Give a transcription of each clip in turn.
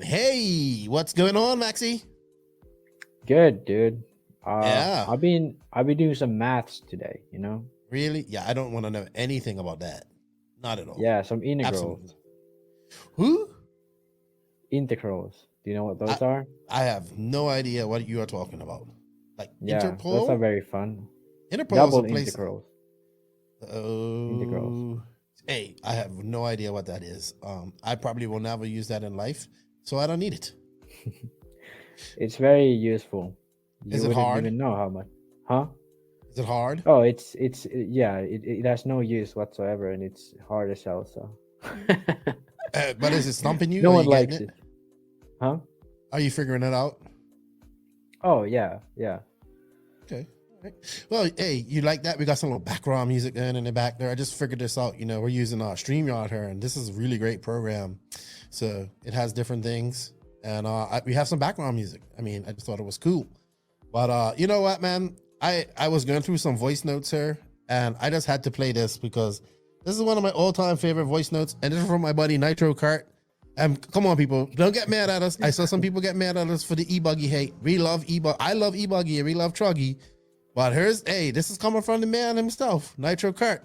Hey, what's going on, Maxie? Good, dude. Yeah, I've been doing some maths today, really? Yeah, I don't want to know anything about that. Not at all. Yeah, some Absolutely. integrals. Who? Integrals. Do you know what I those are? I have no idea what you are talking about. Like Yeah, those are Interpol? very fun. Interpol is a Double place. integrals. Integrals. Oh, hey, I have no idea what that is. I probably will never use that in life, so I don't need it. It's very useful. Is You it wouldn't hard? even know how much. Huh? Is it hard? Oh, yeah, it has no use whatsoever and it's hard as hell, so. But is it stumping you? No Are one you getting likes it? it. Huh? Are you figuring it out? Oh, yeah, yeah. Okay. All right. Well, hey, you like that? We got some little background music in the back there. I just figured this out. We're using StreamYard here, and this is a really great program. So it has different things, and we have some background music. I mean, I just thought it was cool. But you know what, man? I was going through some voice notes here, and I just had to play this because this is one of my all-time favorite voice notes, and this is from my buddy Nitro Kart. Come on, people, don't get mad at us. I saw some people get mad at us for the e-buggy hate. We love e-buggy. I love e-buggy, and we love Truggy. But this is coming from the man himself, Nitro Kart.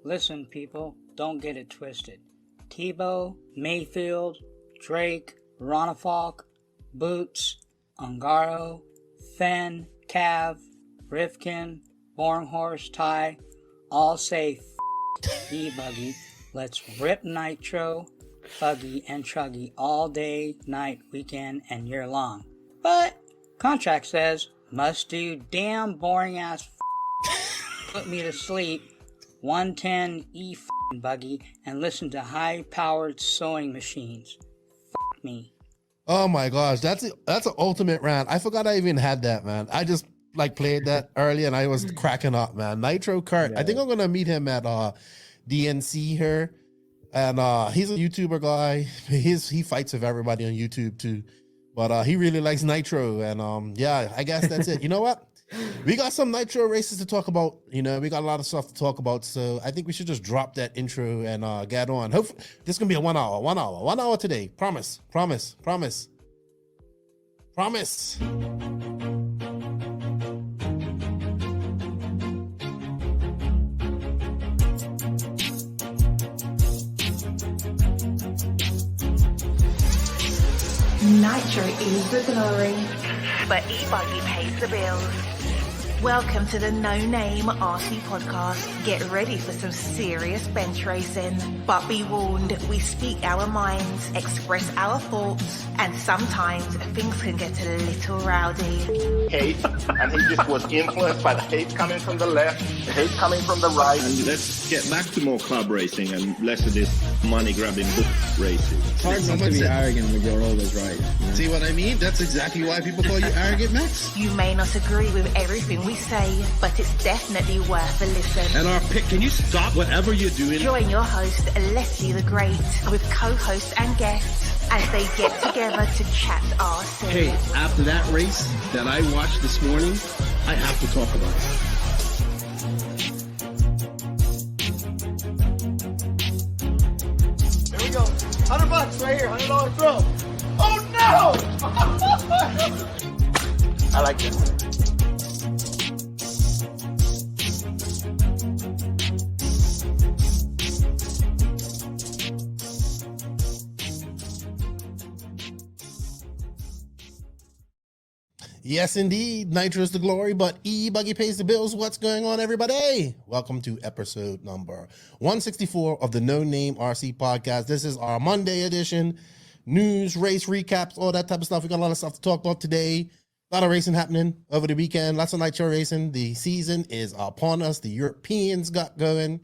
Listen, people, don't get it twisted. Tebow, Mayfield, Drake, Ronafalk, Boots, Ungaro, Fenn, Cav, Rifkin, Bornhorst, Ty, all say e-buggy. Let's rip Nitro, Buggy, and Truggy all day, night, weekend, and year long. But contract says must do damn boring ass put me to sleep 110 buggy and listen to high powered sewing machines. Me. Oh my gosh, that's an ultimate rant. I forgot I even had that, man. I just played that early and I was cracking up, man. Nitro Kart. Yeah. I think I'm gonna meet him at DNC here. And he's a YouTuber guy. He fights with everybody on YouTube too. But he really likes Nitro. And yeah, I guess that's it. You know what? We got some Nitro races to talk about. We got a lot of stuff to talk about. So I think we should just drop that intro and get on. Hopefully, this is gonna be a 1 hour, 1 hour today. Promise. Nitro is the glory, but e-buggy pays the bills. Welcome to the No Name RC podcast. Get ready for some serious bench racing. But be warned, we speak our minds, express our thoughts, and sometimes things can get a little rowdy. Hate, and he just was influenced by the hate coming from the left, the hate coming from the right. And let's get back to more club racing and less of this money-grabbing book racing. It's hard not to be arrogant when you're always right. See what I mean? That's exactly why people call you arrogant, Max. You may not agree with everything we say, but it's definitely worth a listen. And our pick, can you stop whatever you're doing? Join your host, Lefty the Great, with co-hosts and guests as they get together to chat RC. Hey, after that race that I watched this morning, I have to talk about it. Here we go. $100 right here, $100 throw. Oh no! I like this. Yes, indeed. Nitro is the glory, but e-buggy pays the bills. What's going on, everybody? Welcome to episode number 164 of the No Name RC podcast. This is our Monday edition. News, race recaps, all that type of stuff. We got a lot of stuff to talk about today. A lot of racing happening over the weekend. Lots of Nitro racing. The season is upon us. The Europeans got going.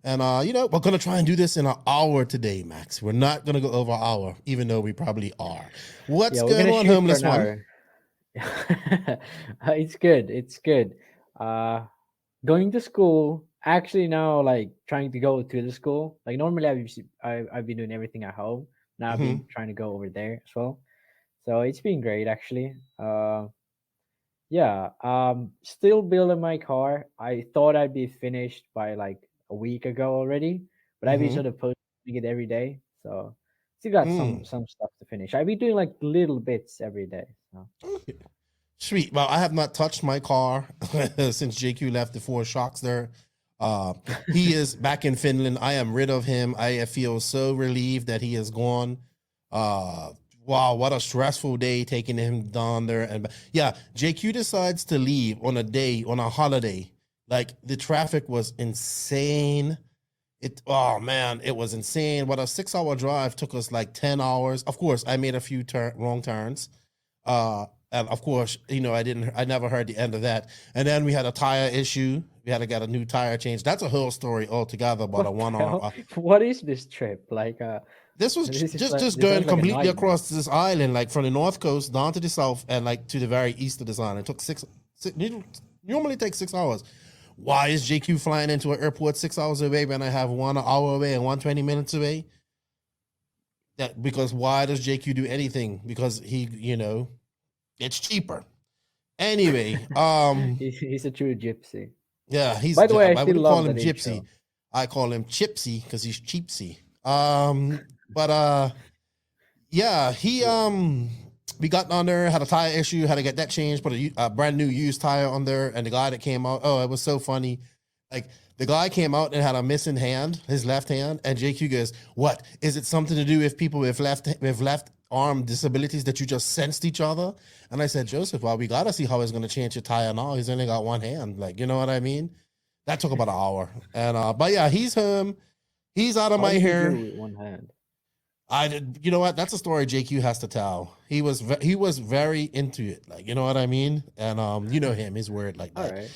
And, we're going to try and do this in an hour today, Max. We're not going to go over an hour, even though we probably are. What's going on, homeless one? It's good. Going to school, actually now trying to go to the school. Normally I've been doing everything at home. Now I've been trying to go over there as well. So it's been great actually. Still building my car. I thought I'd be finished by a week ago already, but I've been sort of posting it every day. So Still got some stuff to finish. I've been doing like little bits every day. So. Sweet. Well, I have not touched my car since JQ left the 4 shocks there. He is back in Finland. I am rid of him. I feel so relieved that he is gone. Wow, what a stressful day taking him down there. And yeah, JQ decides to leave on a holiday. Like, the traffic was insane. It was insane. What a 6-hour drive took us like 10 hours. Of course, I made a few wrong turns. And of course, I never heard the end of that. And then we had a tire issue. We had to get a new tire change. That's a whole story altogether about a 1 hour. What is this trip? Like, this was just going completely across this island, like from the north coast down to the south and like to the very east of this island. It took normally takes 6 hours. Why is JQ flying into an airport 6 hours away when I have 1 hour away and 120 minutes away? Because why does JQ do anything? Because he, it's cheaper. Anyway, he's a true gypsy. Yeah, By the way, I wouldn't love call him that gypsy. intro. I call him Chipsy because he's cheapsy. Yeah, we got on there, had a tire issue, had to get that changed, put a brand new used tire on there, and the guy that came out, it was so funny. Like, the guy came out and had a missing hand, his left hand, and JQ goes, "What? Is it something to do with people with left arm disabilities that you just sensed each other?" And I said, "Joseph, well, we got to see how he's going to change your tire now. He's only got one hand." Like, you know what I mean? That took about an hour. And, but yeah, he's home. He's out of my hair. With one hand. You know what? That's a story JQ has to tell. He was very into it. Like, you know what I mean? And, you know him, his word like that. All right.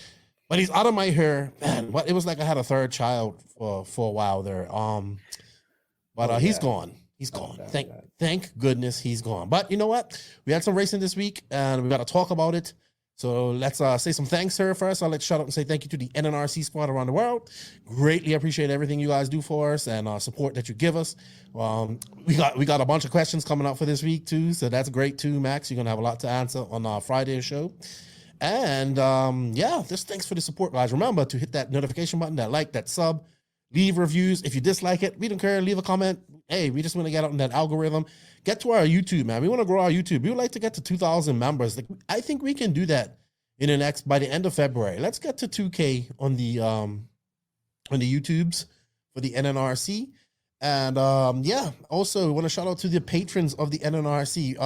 But he's out of my hair, man. What it was like I had a third child for a while there. He's gone. He's gone. Thank goodness he's gone. But you know what? We had some racing this week, and we got to talk about it. So let's say some thanks here first. I'll shout out and say thank you to the NNRC Squad around the world. Greatly appreciate everything you guys do for us and support that you give us. We got a bunch of questions coming up for this week too, so that's great too, Max. You're gonna have a lot to answer on our Friday show. And just thanks for the support, guys. Remember to hit that notification button, that like, that sub, leave reviews. If you dislike it, we don't care. Leave a comment. Hey, we just want to get out in that algorithm. Get to our YouTube, man. We want to grow our YouTube. We would like to get to 2,000 members. Like, I think we can do that by the end of February. Let's get to 2K on the YouTubes for the NNRC. And also we want to shout out to the patrons of the NNRC.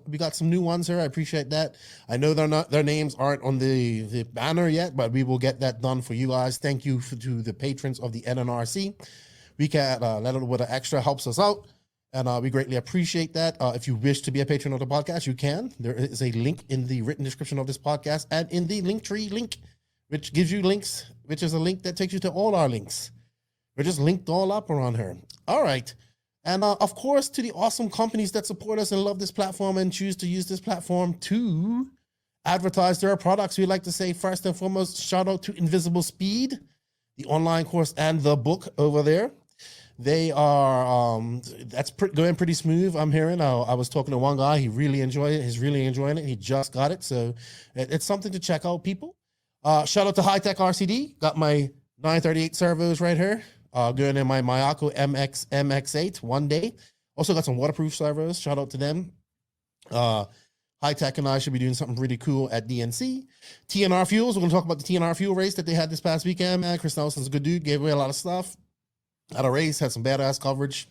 We got some new ones here. I appreciate that. I know their names aren't on the banner yet, but we will get that done for you guys. Thank you to the patrons of the NNRC. We can a little bit of extra helps us out, and we greatly appreciate that. If you wish to be a patron of the podcast, you can. There is a link in the written description of this podcast and in the Linktree link, which gives you links, which is a link that takes you to all our links. We're just linked all up around here. All right. And of course, to the awesome companies that support us and love this platform and choose to use this platform to advertise their products, we'd like to say first and foremost, shout out to Invisible Speed, the online course and the book over there. They are, going pretty smooth, I'm hearing. I was talking to one guy. He really enjoyed it. He's really enjoying it. He just got it. So it's something to check out, people. Shout out to High Tech RCD. Got my 938 servos right here. Going in my Mayako MX8 one day. Also got some waterproof servos. Shout out to them. High Tech and I should be doing something really cool at DNC. TNR Fuels. We're going to talk about the TNR Fuel race that they had this past weekend, man. Chris Nelson's a good dude. Gave away a lot of stuff. At a race, had some badass coverage.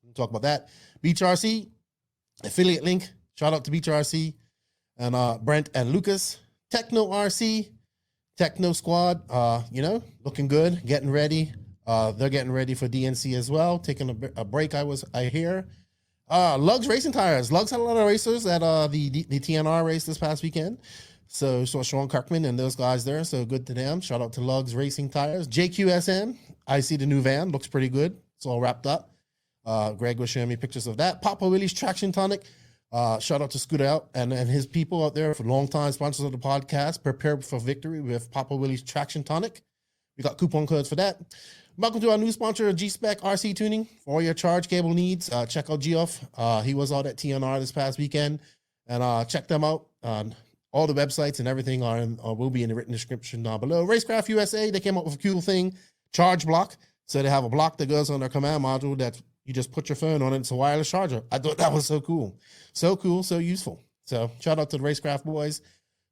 We'll talk about that. Beach RC, affiliate link. Shout out to Beach RC and Brent and Lucas. Techno RC, Techno Squad. Looking good, getting ready. They're getting ready for DNC as well. Taking a break. I hear. Lugs Racing Tires. Lugs had a lot of racers at the TNR race this past weekend. So Sean Kirkman and those guys there. So good to them. Shout out to Lugs Racing Tires. JQSM. I see the new van. Looks pretty good. It's all wrapped up. Greg was showing me pictures of that. Papa Willie's Traction Tonic. Shout out to Scooter Out and his people out there for long-time sponsors of the podcast. Prepare for victory with Papa Willie's Traction Tonic. We got coupon codes for that. Welcome to our new sponsor, G-Spec RC Tuning. For all your charge cable needs, check out Geoff. He was out at TNR this past weekend. And check them out. All the websites and everything will be in the written description down below. Racecraft USA, they came up with a cool thing, Charge Block. So they have a block that goes on their command module that, You just put your phone on it. It's a wireless charger. I thought that was so cool. So cool, so useful. So shout out to the Racecraft boys.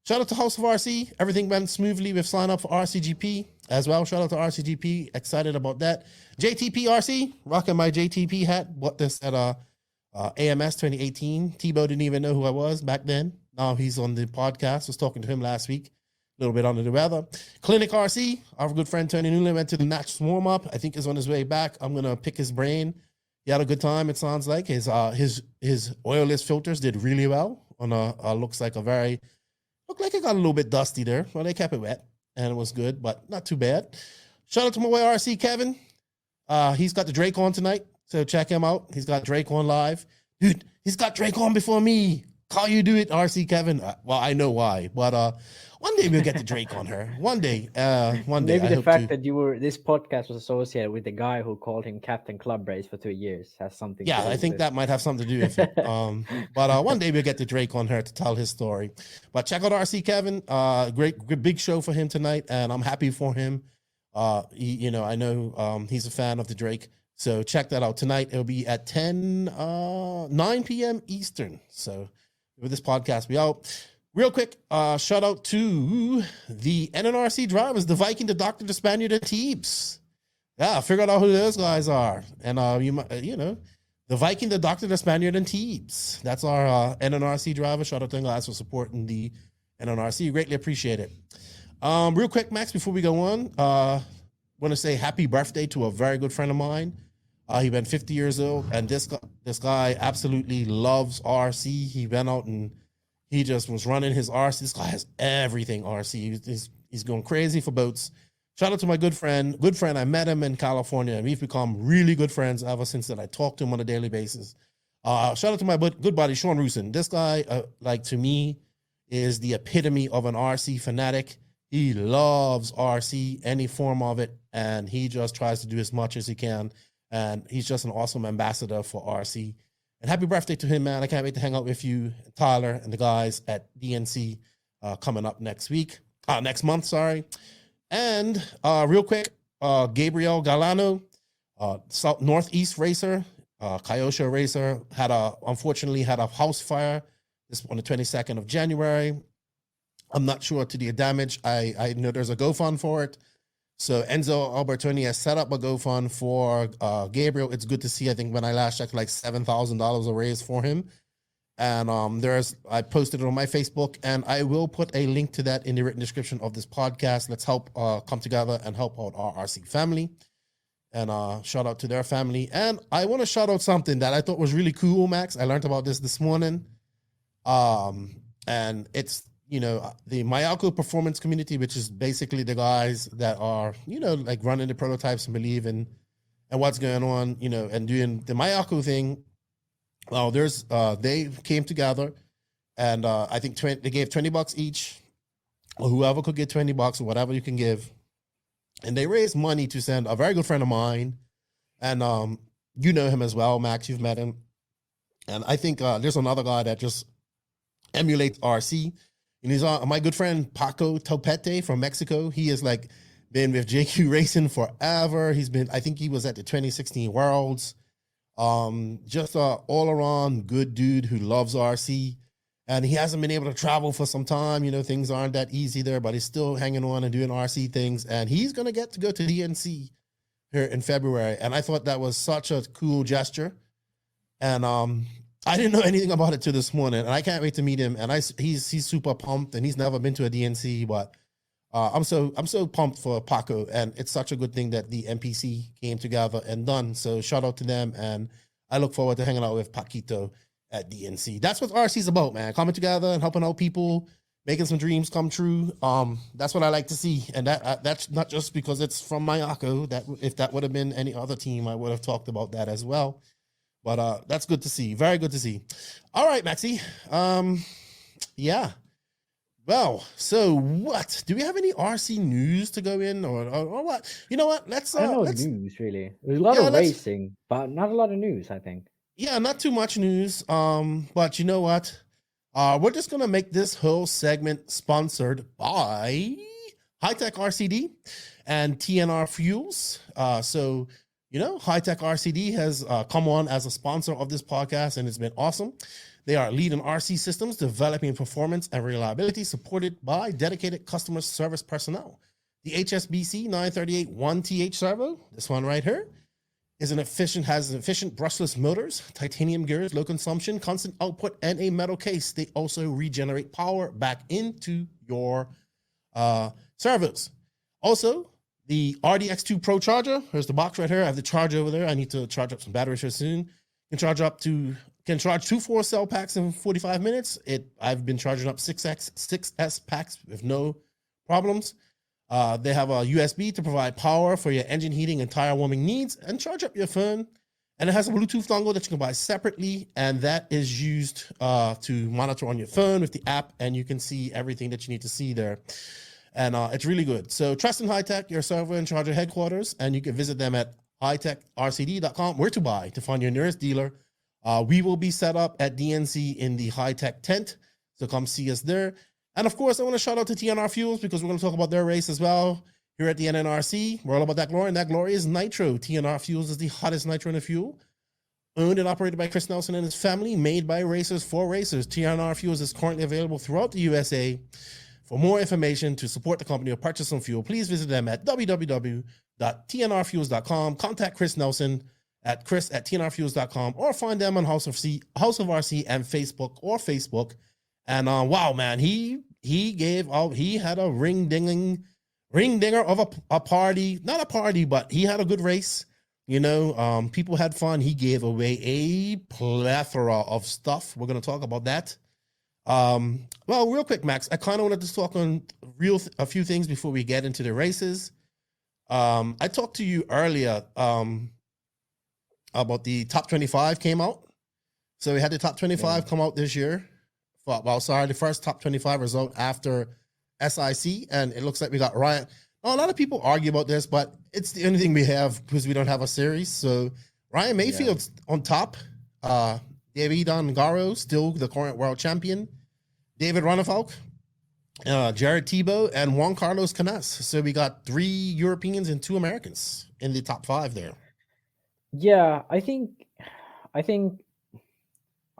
Shout out to House of RC. Everything went smoothly with sign up for RCGP as well. Shout out to RCGP. Excited about that. JTP RC, rocking my JTP hat. Bought this at AMS 2018. Tebow didn't even know who I was back then. Now he's on the podcast. Was talking to him last week. A little bit under the weather. Clinic RC. Our good friend Tony Newland went to the Natchez warm up. I think is on his way back. I'm gonna pick his brain. He had a good time. It sounds like his oilless filters did really well on looks like it got a little bit dusty there. Well, they kept it wet and it was good, but not too bad. Shout out to my boy RC Kevin. He's got the Drake on tonight, so check him out. He's got Drake on live. Dude, he's got Drake on before me. How you do it, RC Kevin? Well, I know why, but one day we'll get the Drake on her. One day. Maybe the fact that this podcast was associated with the guy who called him Captain Club Race for 2 years has something. Yeah, I think that might have something to do with it. But one day we'll get the Drake on her to tell his story. But check out RC Kevin. Great big show for him tonight, and I'm happy for him. I know he's a fan of the Drake. So check that out tonight. It'll be at 9 p.m. Eastern. So with this podcast, be out. Real quick, shout out to the NNRC drivers, the Viking, the Doctor, the Spaniard, and Teebs. Yeah, figured out who those guys are. And the Viking, the Doctor, the Spaniard, and Teebs. That's our NNRC driver. Shout out to them guys for supporting the NNRC. Greatly appreciate it. Real quick, Max, before we go on, want to say happy birthday to a very good friend of mine. He been 50 years old, and this guy absolutely loves RC. He went out and he just was running his RC. This guy has everything RC. He's going crazy for boats. Shout out to my good friend. I met him in California, and we've become really good friends ever since that. I talk to him on a daily basis. Shout out to my good buddy, Sean Rusin. This guy, to me, is the epitome of an RC fanatic. He loves RC, any form of it, and he just tries to do as much as he can. And he's just an awesome ambassador for RC. And happy birthday to him, man. I can't wait to hang out with you, Tyler, and the guys at DNC coming up next month, sorry. And real quick, Gabriel Galano, Northeast racer, Kyosho racer, unfortunately had a house fire on the 22nd of January. I'm not sure to the damage. I know there's a GoFund for it. So Enzo Albertoni has set up a GoFund for Gabriel. It's good to see. I think when I last checked, like $7,000 were raised for him. And I posted it on my Facebook, and I will put a link to that in the written description of this podcast. Let's help come together and help out our RC family. And shout out to their family. And I want to shout out something that I thought was really cool, Max. I learned about this morning. And it's, the Mayako performance community, which is basically the guys that are, like running the prototypes and believe in and what's going on, and doing the Mayako thing. Well, they came together, and I think they gave $20 each, or whoever could get $20 or whatever you can give. And they raised money to send a very good friend of mine. And you know him as well, Max, you've met him. And I think there's another guy that just emulates RC. And he's my good friend Paco Topete from Mexico. He has been with JQ Racing forever. I think he was at the 2016 Worlds. Just a all around good dude who loves RC. And he hasn't been able to travel for some time. Things aren't that easy there, but he's still hanging on and doing RC things. And he's going to get to go to DNC here in February. And I thought that was such a cool gesture. And I didn't know anything about it till this morning, and I can't wait to meet him. And he's super pumped, and he's never been to a DNC, but I'm so pumped for Paco, and it's such a good thing that the NPC came together and done. So shout out to them, and I look forward to hanging out with Paquito at DNC. That's what RC's about, man. Coming together and helping out people, making some dreams come true. That's what I like to see, and that's not just because it's from Mayako. That if that would have been any other team, I would have talked about that as well. But that's good to see. Very good to see. All right, Maxie. Yeah. Well, so what? Do we have any RC news to go in or what? You know what? Let's news really. There's a lot of racing, but not a lot of news, I think. Yeah, not too much news. But you know what? We're just gonna make this whole segment sponsored by High Tech RCD and TNR Fuels. So High Tech RCD has come on as a sponsor of this podcast, and it's been awesome. They are leading RC systems, developing performance and reliability, supported by dedicated customer service personnel. The HSBC 938 1TH servo, this one right here, has efficient brushless motors, titanium gears, low consumption, constant output, and a metal case. They also regenerate power back into your servos. Also, the RDX2 Pro charger. Here's the box right here. I have the charger over there. I need to charge up some batteries here soon. Can charge 2 4-cell packs in 45 minutes. I've been charging up 6S packs with no problems. They have a USB to provide power for your engine heating and tire warming needs, and charge up your phone. And it has a Bluetooth dongle that you can buy separately, and that is used to monitor on your phone with the app, and you can see everything that you need to see there. And it's really good. So trust in High Tech, your server and charger headquarters, and you can visit them at hightechrcd.com, where to buy, to find your nearest dealer. We will be set up at DNC in the High Tech tent, so come see us there. And of course, I want to shout out to TNR Fuels, because we're going to talk about their race as well here at the NNRC. We're all about that glory, and that glory is nitro. TNR Fuels is the hottest nitro in the fuel. Owned and operated by Chris Nelson and his family, made by racers for racers. TNR Fuels is currently available throughout the USA. For more information to support the company or purchase some fuel, please visit them at www.tnrfuels.com. Contact Chris Nelson at chris@tnrfuels.com, or find them on House of RC and Facebook. And wow, man, he had a ring dinger of a party, not a party, but he had a good race. People had fun. He gave away a plethora of stuff. We're going to talk about that. Well, real quick, Max, I kind of wanted to talk on a few things before we get into the races. I talked to you earlier about the top 25 came out. So we had the top 25 come out this year. The first top 25 result after SIC, and it looks like we got Ryan. A lot of people argue about this, but it's the only thing we have because we don't have a series. So Ryan Mayfield's on top. David Ongaro, still the current world champion. David Ronefalk, Jared Tebow, and Juan Carlos Canas. So we got 3 Europeans and 2 Americans in the top 5 there. Yeah, I think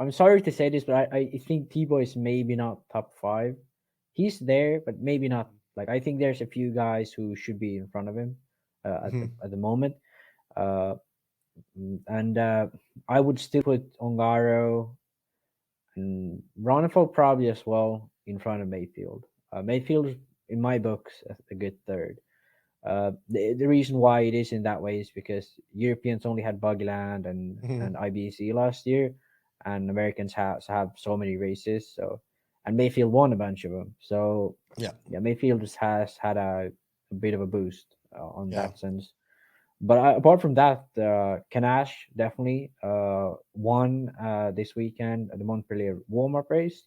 I'm sorry to say this, but I think Tebow is maybe not top 5. He's there, but maybe not. Like, I think there's a few guys who should be in front of him at the moment. And I would still put Ongaro and Ronefalk probably as well in front of Mayfield. Mayfield, in my books, a good third. The reason why it is in that way is because Europeans only had Buggyland and IBC last year, and Americans have so many races. So, and Mayfield won a bunch of them. So yeah, Mayfield just has had a bit of a boost on that sense. But apart from that, Canash definitely won this weekend at the Montpellier warm-up race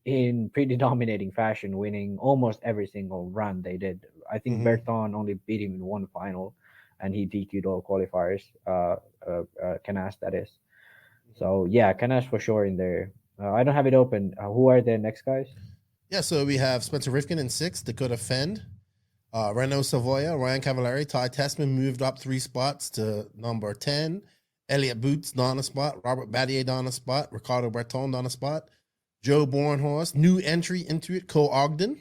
in pretty dominating fashion, winning almost every single run they did. I think Berton only beat him in one final, and he DQ'd all qualifiers. Canash, that is. So yeah, Canash for sure in there. I don't have it open. Who are the next guys? Yeah, so we have Spencer Rifkin in 6th, Dakota Fend, Renault Savoya, Ryan Cavallari, Ty Tessman moved up 3 spots to number 10. Elliot Boots down a spot. Robert Battier down a spot. Ricardo Berton down a spot. Joe Bornhorst, new entry into it. Cole Ogden.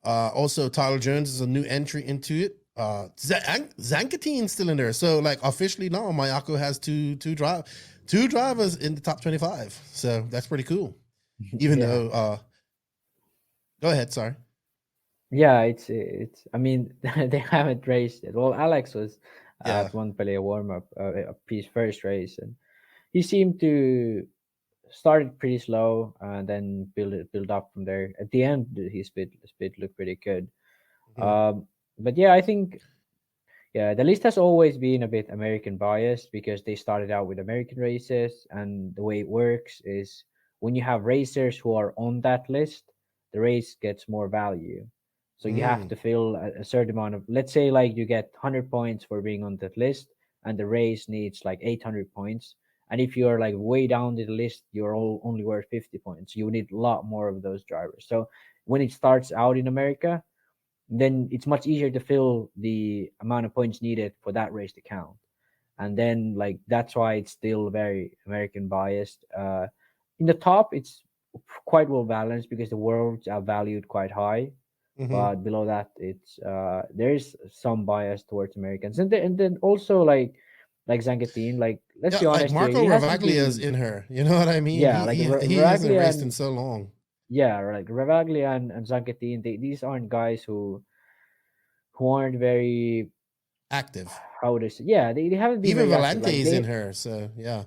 Also, Tyler Jones is a new entry into it. Zankatine's still in there. So, like, officially now, Mayako has two drivers in the top 25. So that's pretty cool. Even though, go ahead. Sorry. Yeah, it's. I mean, they haven't raced it. Well, Alex was at Montpellier warm-up, his first race, and he seemed to started pretty slow and then build up from there. At the end, his speed looked pretty good. But yeah, I think the list has always been a bit American biased because they started out with American races, and the way it works is when you have racers who are on that list, the race gets more value. So you have to fill a certain amount of, let's say, like you get 100 points for being on that list, and the race needs like 800 points. And if you're like way down the list, you're only worth 50 points. You need a lot more of those drivers. So when it starts out in America, then it's much easier to fill the amount of points needed for that race to count. And then like that's why it's still very American biased. In the top, it's quite well balanced because the worlds are valued quite high. But below that, it's there's some bias towards Americans, and then also like Zangetin, like let's Yeah, be like honest, here, Marco he hasn't Ravaglia's been- in her. You know what I mean? Yeah, like he hasn't Ravaglia raced in and so long. yeah, like Ravaglia and Zangetin, these aren't guys who aren't very Active. how would I say? Yeah, they haven't been Even very active. Like Valente's they, in her. So yeah.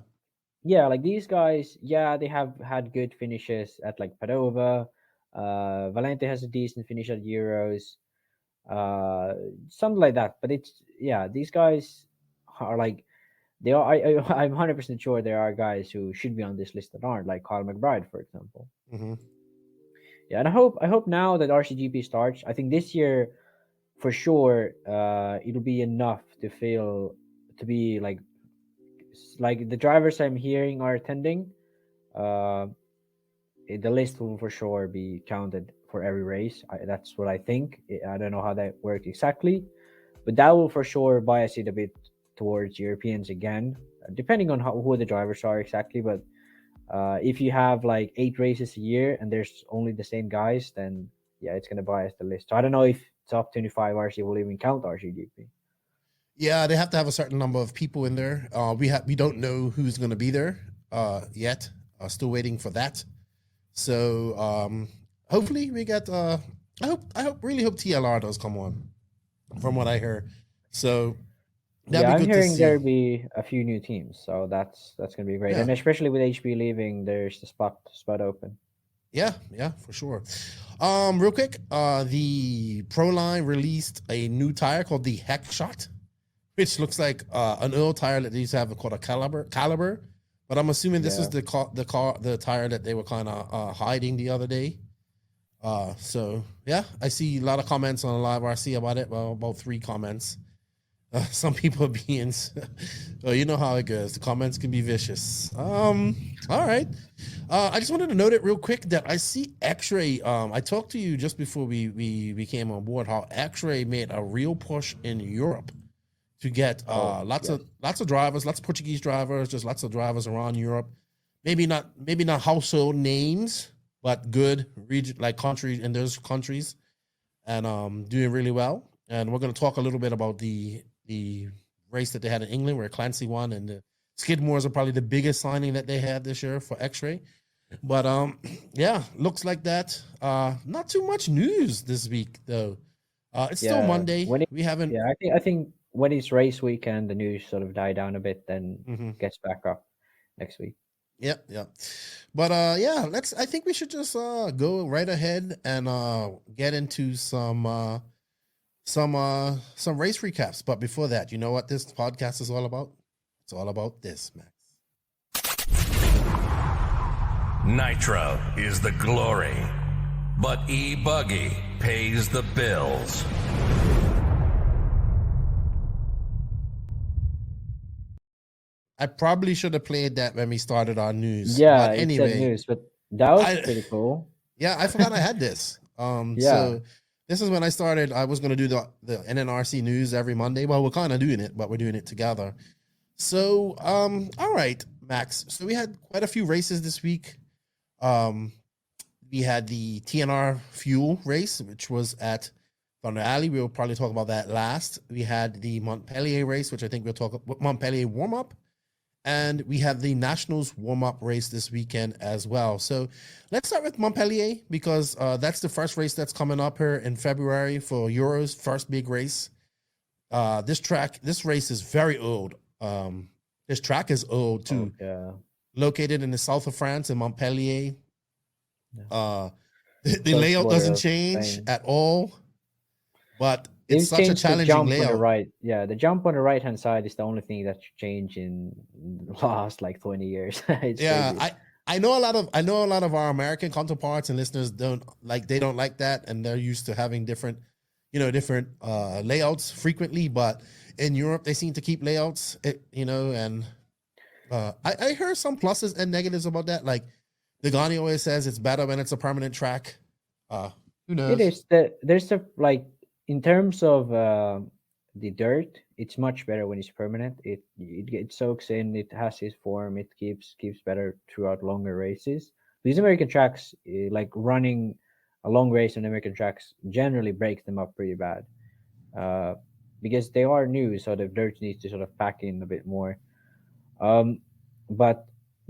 yeah, like these guys, yeah, they have had good finishes at like Padova. Valente has a decent finish at Euros, something like that. But it's yeah, these guys are like they are. I'm 100% sure there are guys who should be on this list that aren't, like Carl McBride, for example. Hmm. Yeah, and I hope now that RCGP starts, I think this year for sure, it'll be enough to feel to be like the drivers I'm hearing are attending. Uh, the list will for sure be counted for every race. That's what I think. I don't know how that works exactly, but that will for sure bias it a bit towards Europeans again, depending on who the drivers are exactly. But if you have like 8 races a year and there's only the same guys, then yeah, it's gonna bias the list. So I don't know if top 25 RC will even count RCGP. Yeah, they have to have a certain number of people in there. We don't know who's going to be there yet. Still waiting for that. So hopefully we get. Really hope TLR does come on, from what I heard. So that'd Yeah, be I'm good to hearing see. there'll be a few new teams, so that's gonna be great. Yeah. And especially with HB leaving, there's the spot open. Yeah, for sure. Real quick, the Proline released a new tire called the Heck Shot, which looks like an old tire that they used to have called a Caliber. But I'm assuming this is the tire that they were kind of hiding the other day. So yeah, I see a lot of comments on Live RC about it. Well, about 3 comments. Some people are being, well, you know how it goes. The comments can be vicious. All right. I just wanted to note it real quick that I see X-Ray. I talked to you just before we came on board how X-Ray made a real push in Europe to get lots of drivers, lots of Portuguese drivers, just lots of drivers around Europe. Maybe not household names, but good region like countries in those countries, and doing really well. And we're going to talk a little bit about the race that they had in England where Clancy won, and the Skidmores are probably the biggest signing that they had this year for X-Ray. But yeah, looks like that. Not too much news this week though. It's still Monday. We haven't. Yeah, I think when it's race weekend, the news sort of die down a bit, then gets back up next week. Yep. But yeah, I think we should just go right ahead and get into some race recaps. But before that, you know what this podcast is all about? It's all about this, Max. Nitro is the glory, but E-Buggy pays the bills. I probably should have played that when we started our news. Yeah, but anyway, it said news, but that was pretty cool. Yeah, I forgot I had this. So this is when I started. I was going to do the NNRC news every Monday. Well, we're kind of doing it, but we're doing it together. So, all right, Max. So we had quite a few races this week. We had the TNR Fuel race, which was at Thunder Alley. We'll probably talk about that last. We had the Montpellier race, which I think we'll talk about, Montpellier warm-up. And we have the Nationals warm-up race this weekend as well. So let's start with Montpellier because that's the first race that's coming up here in February for Euros, first big race. This race is very old. This track is old too. Oh, yeah. Located in the south of France in Montpellier. The layout doesn't change at all, but it's such a challenging layout. On the right. Yeah, the jump on the right-hand side is the only thing that should change in the last like 20 years. Crazy. I know a lot of our American counterparts and listeners don't like that, and they're used to having different layouts frequently, but in Europe they seem to keep layouts, and I heard some pluses and negatives about that. Like Degani always says it's better when it's a permanent track. Who knows? It is there's a like in terms of the dirt, it's much better when it's permanent. It soaks in. It has its form. It keeps better throughout longer races. These American tracks, like running a long race on American tracks, generally breaks them up pretty bad, because they are new, so the dirt needs to sort of pack in a bit more. But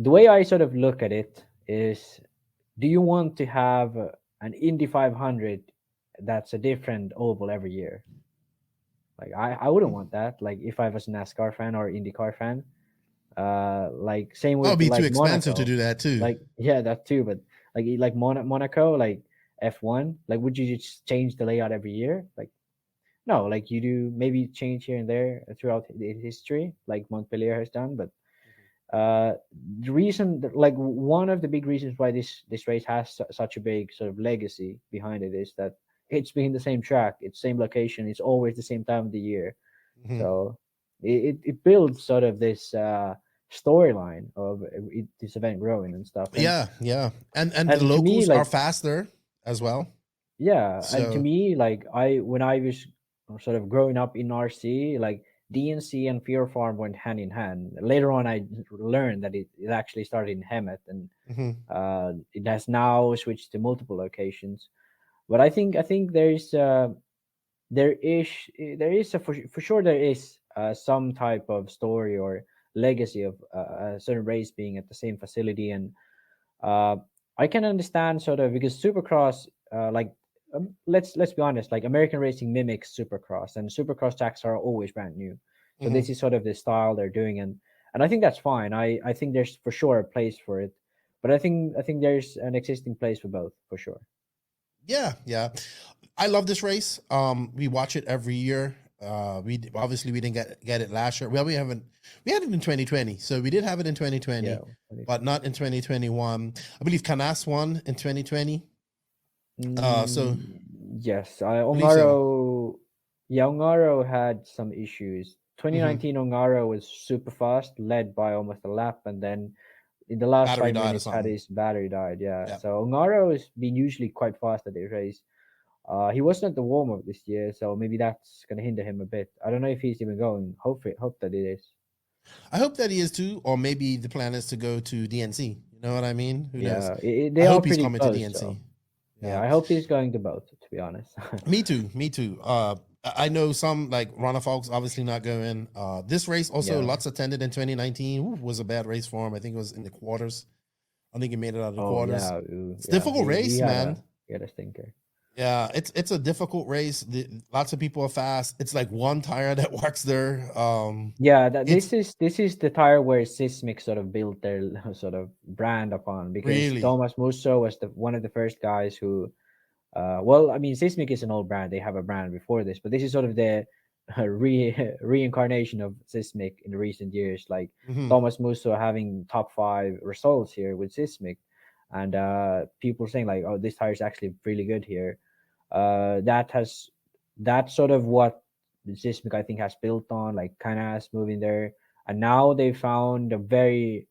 the way I sort of look at it is, do you want to have an Indy 500 that's a different oval every year? Like I wouldn't want that. Like if I was a NASCAR fan or IndyCar fan, like same Oh, with it'd be too like expensive to Monaco. do that too. Like yeah, that too. But like Monaco, like F1, like would you just change the layout every year? Like no, like you do maybe change here and there throughout the history, like Montpellier has done. But the reason, like one of the big reasons why this race has such a big sort of legacy behind it is that it's been the same track, it's same location, it's always the same time of the year. Mhm. So it builds sort of this storyline of this event growing and stuff. Yeah, and the And to me, locals are like faster as well. yeah, and to So me, like when I was sort of growing up in RC, like DNC and Fear Farm went hand in hand. Later on, I learned that it actually started in Hemet, and mhm. it has now switched to multiple locations. But I think there is for sure there is some type of story or legacy of a certain race being at the same facility. And uh, I can understand sort of because Supercross, like let's be honest, like American racing mimics Supercross, and Supercross tracks are always brand new. So Mhm. this is sort of the style they're doing, and I think that's fine. I think there's for sure a place for it, but I think there's an existing place for both for sure. Yeah. I love this race. We watch it every year. Obviously we didn't get it last year. Well, we had it in 2020, so we did have it in 2020, Yeah. but not in 2021. I believe Canas won in 2020. So Mm, yes, I believe so. Ongaro had some issues. Hmm. 2019 Ongaro was super fast, led by almost a lap, and then in the last Battery five died or minutes had something. his battery died. Yeah, Yeah. so Ongaro has been usually quite fast at the race. He wasn't at the warm up this year, so maybe that's gonna hinder him a bit. I don't know if he's even going. Hope that it is. I hope that he is too, or maybe the plan is to go to DNC. You know what I mean? Who knows? Yeah, I they are hope he's pretty coming to close. DNC. So yeah, Yeah. I hope he's going to both. To be honest. Me too. Me too. I know some like Rana Falk's obviously not going. This race also Yeah. Lutz attended in 2019. Ooh, was a bad race for him. I think it was in the quarters. I think he made it out of the Oh quarters. yeah, ooh, It's a yeah. difficult He race, had man. a stinker. Yeah, it's a difficult race. Lots of people are fast. It's like one tire that works there. Yeah, It's this is the tire where Sismic sort of built their sort of brand upon, because really Thomas Musso was the one of the first guys who well, I mean Sismic is an old brand. They have a brand before this, but this is sort of the reincarnation of Sismic in the recent years. Like mhm. Thomas Musso having top 5 results here with Sismic, and people saying like, oh, this tire is actually really good here. That's sort of what Sismic I think has built on, like Canas moving there, and now they found a very,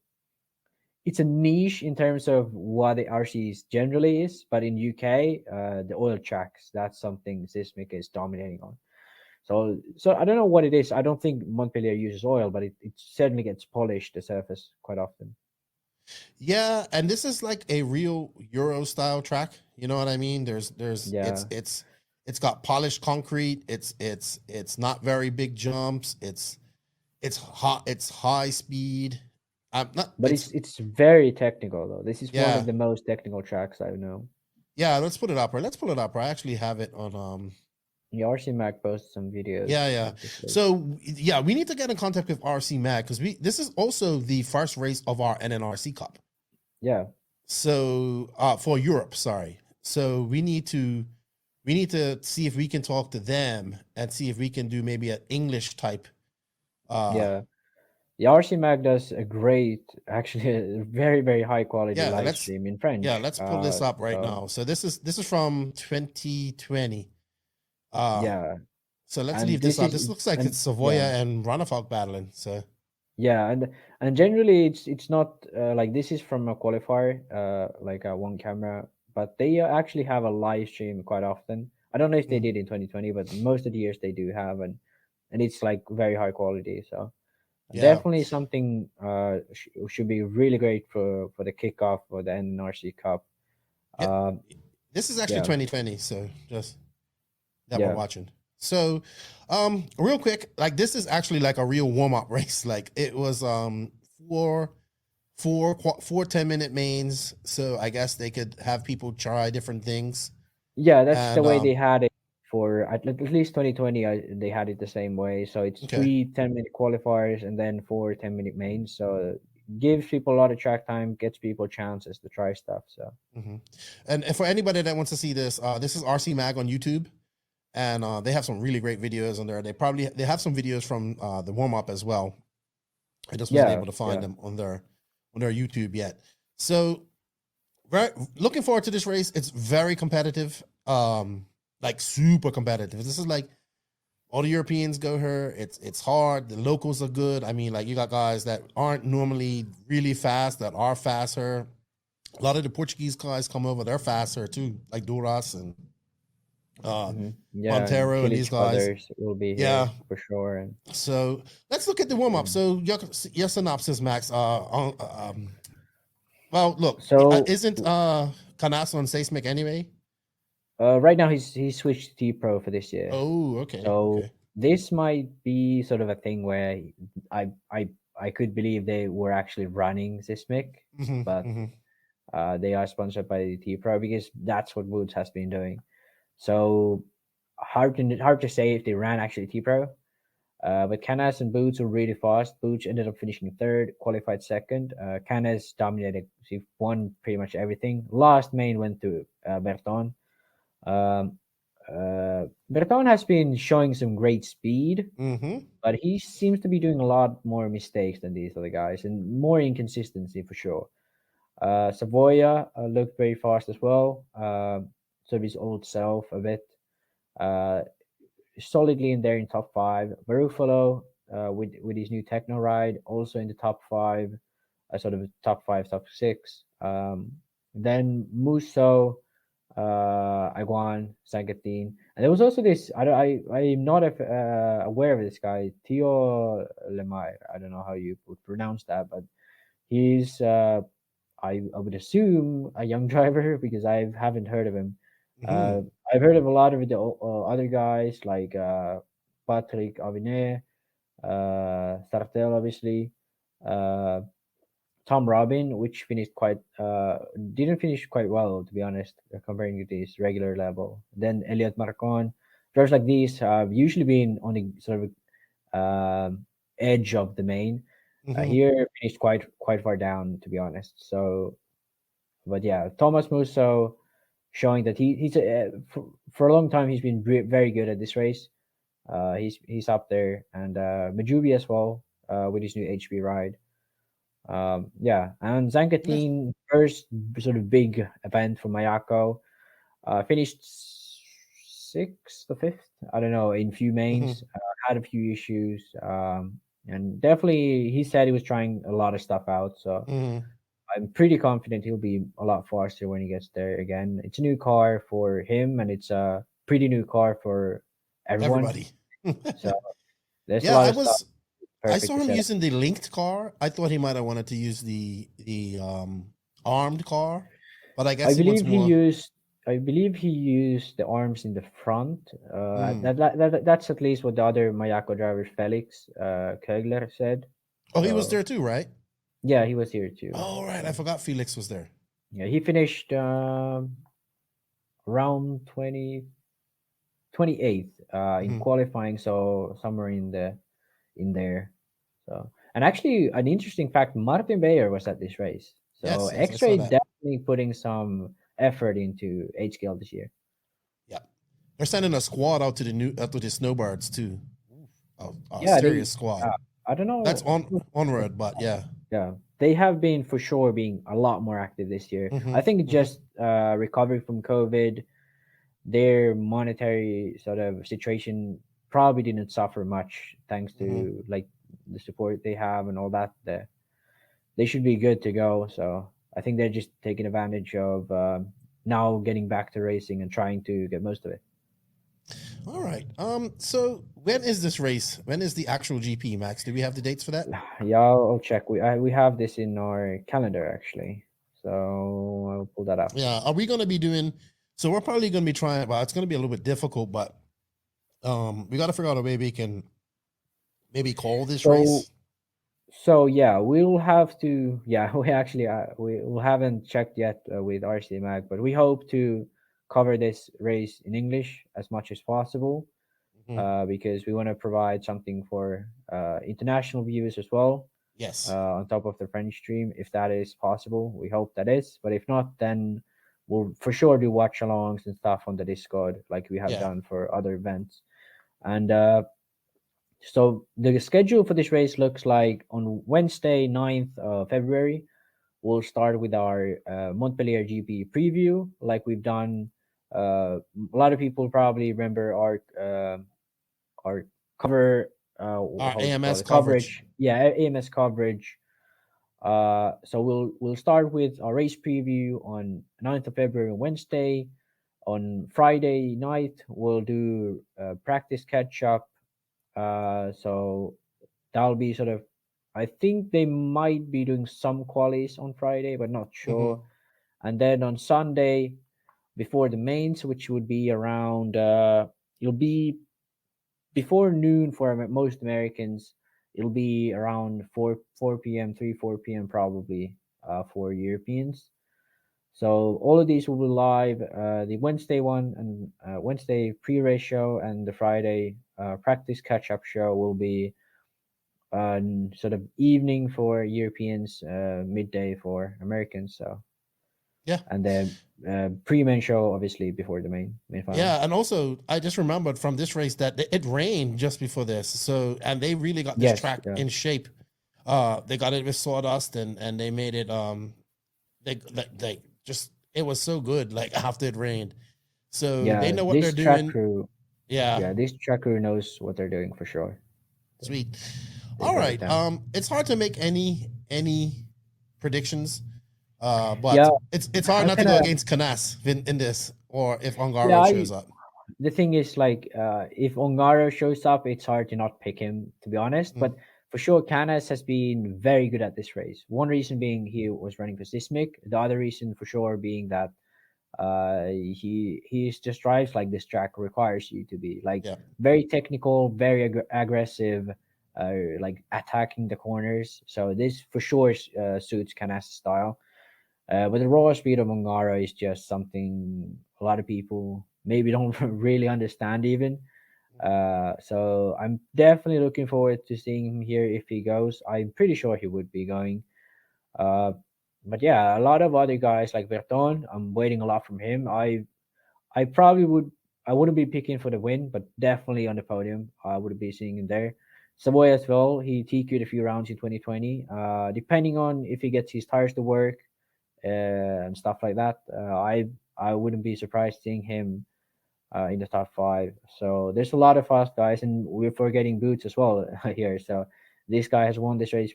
it's a niche in terms of what the RCs generally is, but in UK, the oil tracks, that's something Sismic is dominating on. So I don't know what it is. I don't think Montpellier uses oil, but it certainly gets polished the surface quite often. Yeah, and this is like a real Euro style track. You know what I mean? Yeah, It's got polished concrete. It's not very big jumps. It's hot. It's high speed. Not. but it's very technical though. This is one Yeah, of the most technical tracks I know. yeah. Let's put it up. Right. Let's pull it up. I actually have it on. The RC Mac posted some videos Yeah. of this race. So yeah, we need to get in contact with RC Mag because this is also the first race of our NNRC Cup. Yeah, So for Europe, sorry. So we need to see if we can talk to them and see if we can do maybe an English type. yeah. The RC Mag does a great, actually, a very very high quality Yeah, live stream in French. let's pull this up right So now. So this is from 2020. Uh yeah, so let's and leave this this out. is This looks like and it's Savoya yeah. and Ranafalk battling. So Yeah, and generally it's not like this is from a qualifier, like a one camera, but they actually have a live stream quite often. I don't know if they did in 2020, but most of the years they do have, and it's like very high quality. So Yeah. definitely something should be really great for the kickoff for the NNRC Cup. Yeah. This is actually yeah. 2020, so just that Yeah. we're watching. So, real quick, like this is actually like a real warm up race. Like it was four 10-minute mains. So I guess they could have people try different things. Yeah, that's the And way they had it for at least 2020. They had it the same way. So it's Okay. 3 10-minute qualifiers and then 4 10-minute mains. So gives people a lot of track time, gets people chances to try stuff. So And for anybody that wants to see this, this is RC Mag on YouTube, and they have some really great videos on there. They have some videos from the warm up as well. I just wasn't able to find them on their YouTube yet. So, looking forward to this race. It's very competitive, like super competitive. This is like all the Europeans go here. It's hard. The locals are good. I mean, like you got guys that aren't normally really fast that are faster. A lot of the Portuguese guys come over. They're faster too, like Duras and Montero and these guys. Brothers will be here for sure. And so let's look at the warm up. So your synopsis, Max. Well, look. So isn't Canasso on Seismic anyway? right now he switched to T Pro for this year. Oh, okay. So this might be sort of a thing where I could believe they were actually running Seismic, but they are sponsored by the T Pro because that's what Woods has been doing. So hard to say if they ran actually T Pro. But Canas and Boots were really fast. Boots ended up finishing third, qualified second. Canas dominated. She won pretty much everything. Last main went to Berton. Berton has been showing some great speed, but he seems to be doing a lot more mistakes than these other guys and more inconsistency for sure. Savoya looked very fast as well. Sort of his old self a bit. Solidly in there in top 5. Barufalo with his new techno ride also in the top 5, sort of top 5, top 6. Then Musso, Iguan, Sangatin, and there was also this. I'm not aware of this guy, Theo Lemire. I don't know how you would pronounce that, but he's I would assume a young driver because I haven't heard of him. I've heard of a lot of the other guys like Patrick Avinet, Sartel, obviously, Tom Robin, which finished didn't finish quite well, to be honest, comparing to this regular level. Then Elliot Marcon. Drivers like these have usually been on the sort of edge of the main. Here finished quite far down, to be honest. So, but yeah, Thomas Musso showing that he's for a long time he's been very good at this race. He's up there, and Majubi as well with his new HB ride. And Zancatin, first sort of big event for Mayako, finished 6th or 5th. I don't know, in few mains, had a few issues, and definitely he said he was trying a lot of stuff out. So I'm pretty confident he'll be a lot faster when he gets there again. It's a new car for him, and it's a pretty new car for everyone. Everybody. So there's a lot of stuff. I saw him using the linked car. I thought he might have wanted to use the armed car, but I guess I believe he used the arms in the front. That's at least what the other Mayako driver Felix Kegler said. Oh, he was there too, right? Yeah, he was here too. Oh, right. I forgot Felix was there. Yeah, he finished around 28th in qualifying, so somewhere in there. So, and actually, an interesting fact: Martin Bayer was at this race. So Yes, X-Ray definitely putting some effort into H scale this year. Yeah, they're sending a squad out to the snowbirds too. Serious squad. I don't know. That's onward, but yeah. Yeah, they have been for sure being a lot more active this year. I think just recovery from COVID, their monetary sort of situation probably didn't suffer much thanks to like the support they have and all that. They should be good to go. So I think they're just taking advantage of now getting back to racing and trying to get most of it. All right. So when is this race? When is the actual GP, Max? Do we have the dates for that? Yeah, I'll check. We have this in our calendar actually, so I'll pull that up. Yeah. Are we going to be doing? So we're probably going to be trying. Well, it's going to be a little bit difficult, but we got to figure out a way we can maybe call this race. So yeah, we'll have to. Yeah, we actually we haven't checked yet with RC Mag, but we hope to cover this race in English as much as possible, because we want to provide something for international viewers as well. Yes. On top of the French stream, if that is possible, we hope that is. But if not, then we'll for sure do watch-alongs and stuff on the Discord, like we have done for other events. And so the schedule for this race looks like on Wednesday, 9th of February, we'll start with our Montpellier GP preview, like we've done. A lot of people probably remember our cover, our AMS coverage. Yeah, AMS coverage. So we'll start with our race preview on 9th of February, Wednesday. On Friday night, we'll do practice catch up. So that'll be sort of, I think they might be doing some qualies on Friday, but not sure. And then on Sunday, before the mains, which would be around, it'll be before noon for most Americans. It'll be around 4 p.m., 4 p.m. probably for Europeans. So all of these will be live. The Wednesday one and Wednesday pre-race show and the Friday practice catch-up show will be sort of evening for Europeans, midday for Americans. So yeah, and then pre-main show obviously before the main final. Yeah, and also I just remembered from this race that it rained just before this, so and they really got this track in shape. They got it with sawdust and they made it. They just it was so good. Like after it rained, so they know what they're doing. Crew, yeah, this track crew knows what they're doing for sure. Sweet. All right. It's hard to make any predictions. But it's hard not to go against Canas in this, or if Ongaro shows up. The thing is, like, if Ongaro shows up, it's hard to not pick him, to be honest. But for sure, Canas has been very good at this race. One reason being he was running for Sismic. The other reason for sure being that he just drives like this track requires you to be like very technical, very aggressive, like attacking the corners. So this for sure suits Canas' style. But the raw speed of Ongaro is just something a lot of people maybe don't really understand even. So I'm definitely looking forward to seeing him here if he goes. I'm pretty sure he would be going. But yeah, a lot of other guys like Berton, I'm waiting a lot from him. I wouldn't be picking for the win, but definitely on the podium. I would be seeing him there. Savoy as well. He TQ'd a few rounds in 2020. Depending on if he gets his tires to work, and stuff like that, I wouldn't be surprised seeing him in the top 5. So there's a lot of fast guys, and we're forgetting Boots as well here. So this guy has won this race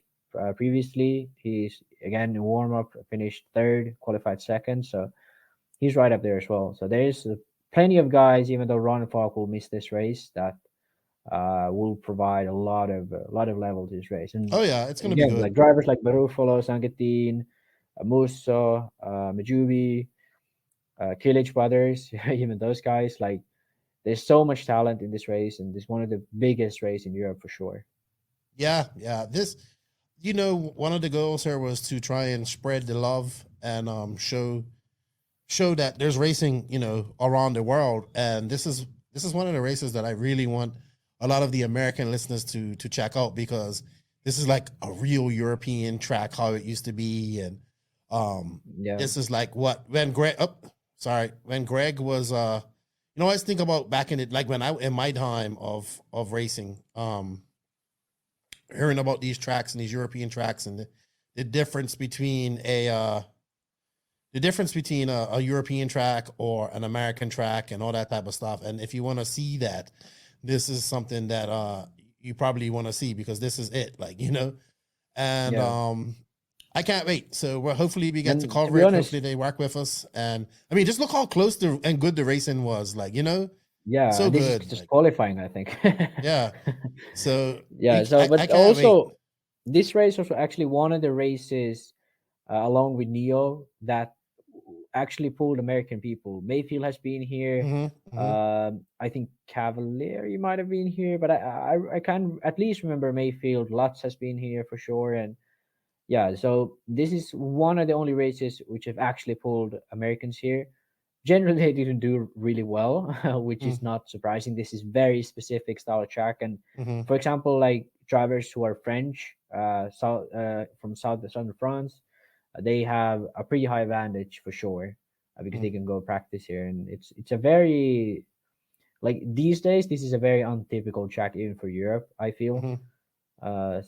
previously. He's again in warm up finished 3rd, qualified 2nd. So he's right up there as well. So there's plenty of guys, even though Ron Falk will miss this race, that will provide a lot of level to this race. And it's going to be good. Like drivers like Barufalo, Sangatin, Musso, Majubi, Kilich brothers, even those guys. Like, there's so much talent in this race, and it's one of the biggest races in Europe for sure. Yeah. This, one of the goals here was to try and spread the love and show that there's racing, around the world. And this is one of the races that I really want a lot of the American listeners to check out, because this is like a real European track, how it used to be. And this is like when Greg was I always think about back in it, like when in my time of racing, hearing about these tracks and these European tracks and the difference between a European track or an American track and all that type of stuff. And if you want to see that, this is something that you probably want to see, because this is it, and I can't wait. So hopefully we get to cover it. Hopefully they work with us. And I mean, just look how close and good the racing was. Yeah, So and this is good. just Like, qualifying, I think. yeah. So Yeah. So, I but can't wait. also this race was actually one of the races, along with Neo, that actually pulled American people. Mayfield has been here. Hmm. Hmm. I think Cavalier might have been here, but I can at least remember Mayfield. Lutz has been here for sure, and yeah. So this is one of the only races which have actually pulled Americans here. Generally, they didn't do really well, which is not surprising. This is very specific style of track, and Hmm. for example, like drivers who are French, from southern France, they have a pretty high advantage for sure, because they can go practice here, and it's a very, like, these days this is a very untypical track even for Europe, I feel. Hmm. Yeah,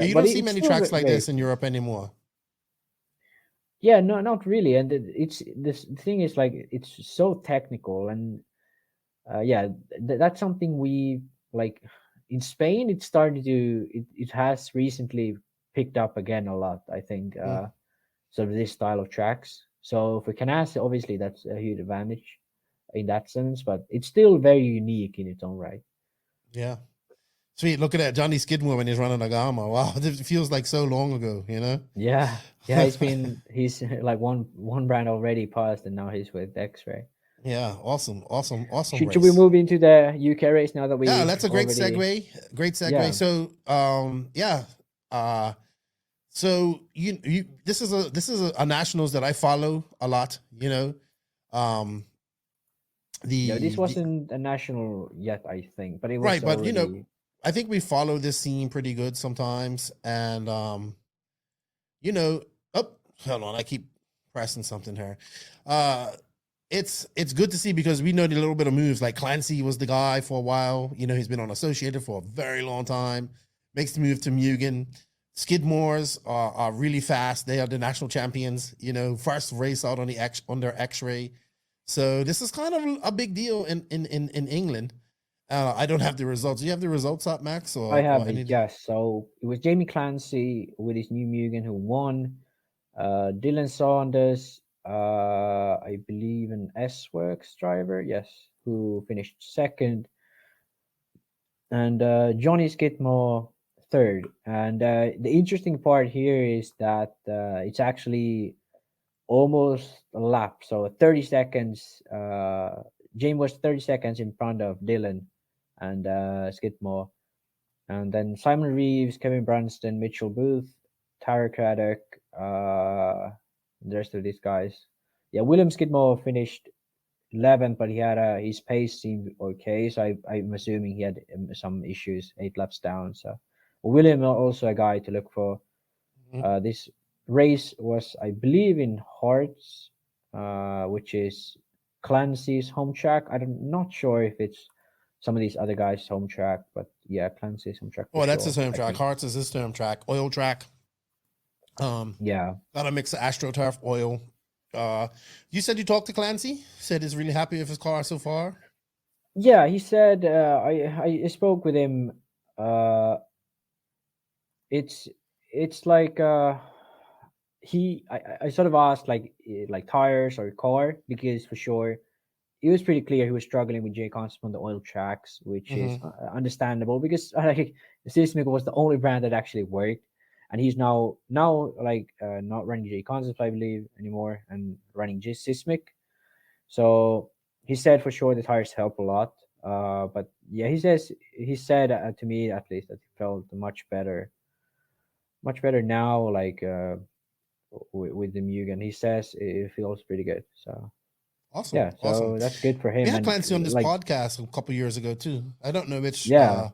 you But don't see it's many still tracks like very this in Europe anymore. yeah, no, not really. And it's this thing is like it's so technical, and yeah, that's something we like in Spain. It started to it has recently picked up again a lot, I think. Mm. Sort of this style of tracks. So for Canasta, obviously that's a huge advantage in that sense, but it's still very unique in its own right. Yeah. Sweet. Look at that. Johnny Skidmore when he's running a Gamma. Wow. It feels like so long ago, you know? Yeah, yeah, he's like one brand already passed, and now he's with X-Ray. Yeah. Awesome. Awesome. Awesome Should we race. move into the UK race now that Yeah, we that's a great already? segue. Great segue. Yeah, So yeah. Uh so you this is a nationals that I follow a lot, you know. Um no, this the wasn't a national yet, I think, but it was right, but you know, already. I think we follow this scene pretty good sometimes. And you know, oh, hold on, I keep pressing something here. Uh, it's good to see because we know the little bit of moves. Like Clancy was the guy for a while. You know, he's been on Associated for a very long time. Makes the move to Mugen. Skidmores are really fast. They are the national champions. You know, first race out on their X-ray. So this is kind of a big deal in England. I don't have the results. Do you have the results up, Max, I or have it, any? yes. So it was Jamie Clancy with his new Mugen who won. Dylan Saunders, I believe an S-Works driver, yes, who finished second, and Johnny Skidmore third. And the interesting part here is that it's actually almost a lap. So 30 seconds. James was 30 seconds in front of Dylan and Skidmore. And then Simon Reeves, Kevin Branston, Mitchell Booth, Tara Craddock, the rest of these guys. Yeah, William Skidmore finished 11th, but he had his pace seemed okay. So I'm assuming he had some issues, 8 laps down. So William also a guy to look for. This race was, I believe, in Hearts, which is Clancy's home track. I'm not sure if it's some of these other guys' home track, but yeah, Clancy's home track for Oh, that's sure, his home I track. think. Hearts is his home track. Oil track. Yeah. Got a mix of AstroTurf oil. You said you talked to Clancy. Said he's really happy with his car so far. Yeah, he said I spoke with him. Uh, it's like I sort of asked like tires or car, because for sure it was pretty clear he was struggling with J Constant on the oil tracks, which is Mm-hmm. understandable because like Sismic was the only brand that actually worked, and he's now like not running J Constant, I believe, anymore, and running just Sismic. So he said for sure the tires help a lot. But yeah, he said to me at least that he felt much better now, like with the Mugen. He says it feels pretty good. So Awesome, yeah, awesome. so that's good for We him. had And Clancy on this like, podcast a couple years ago too. I don't know yeah,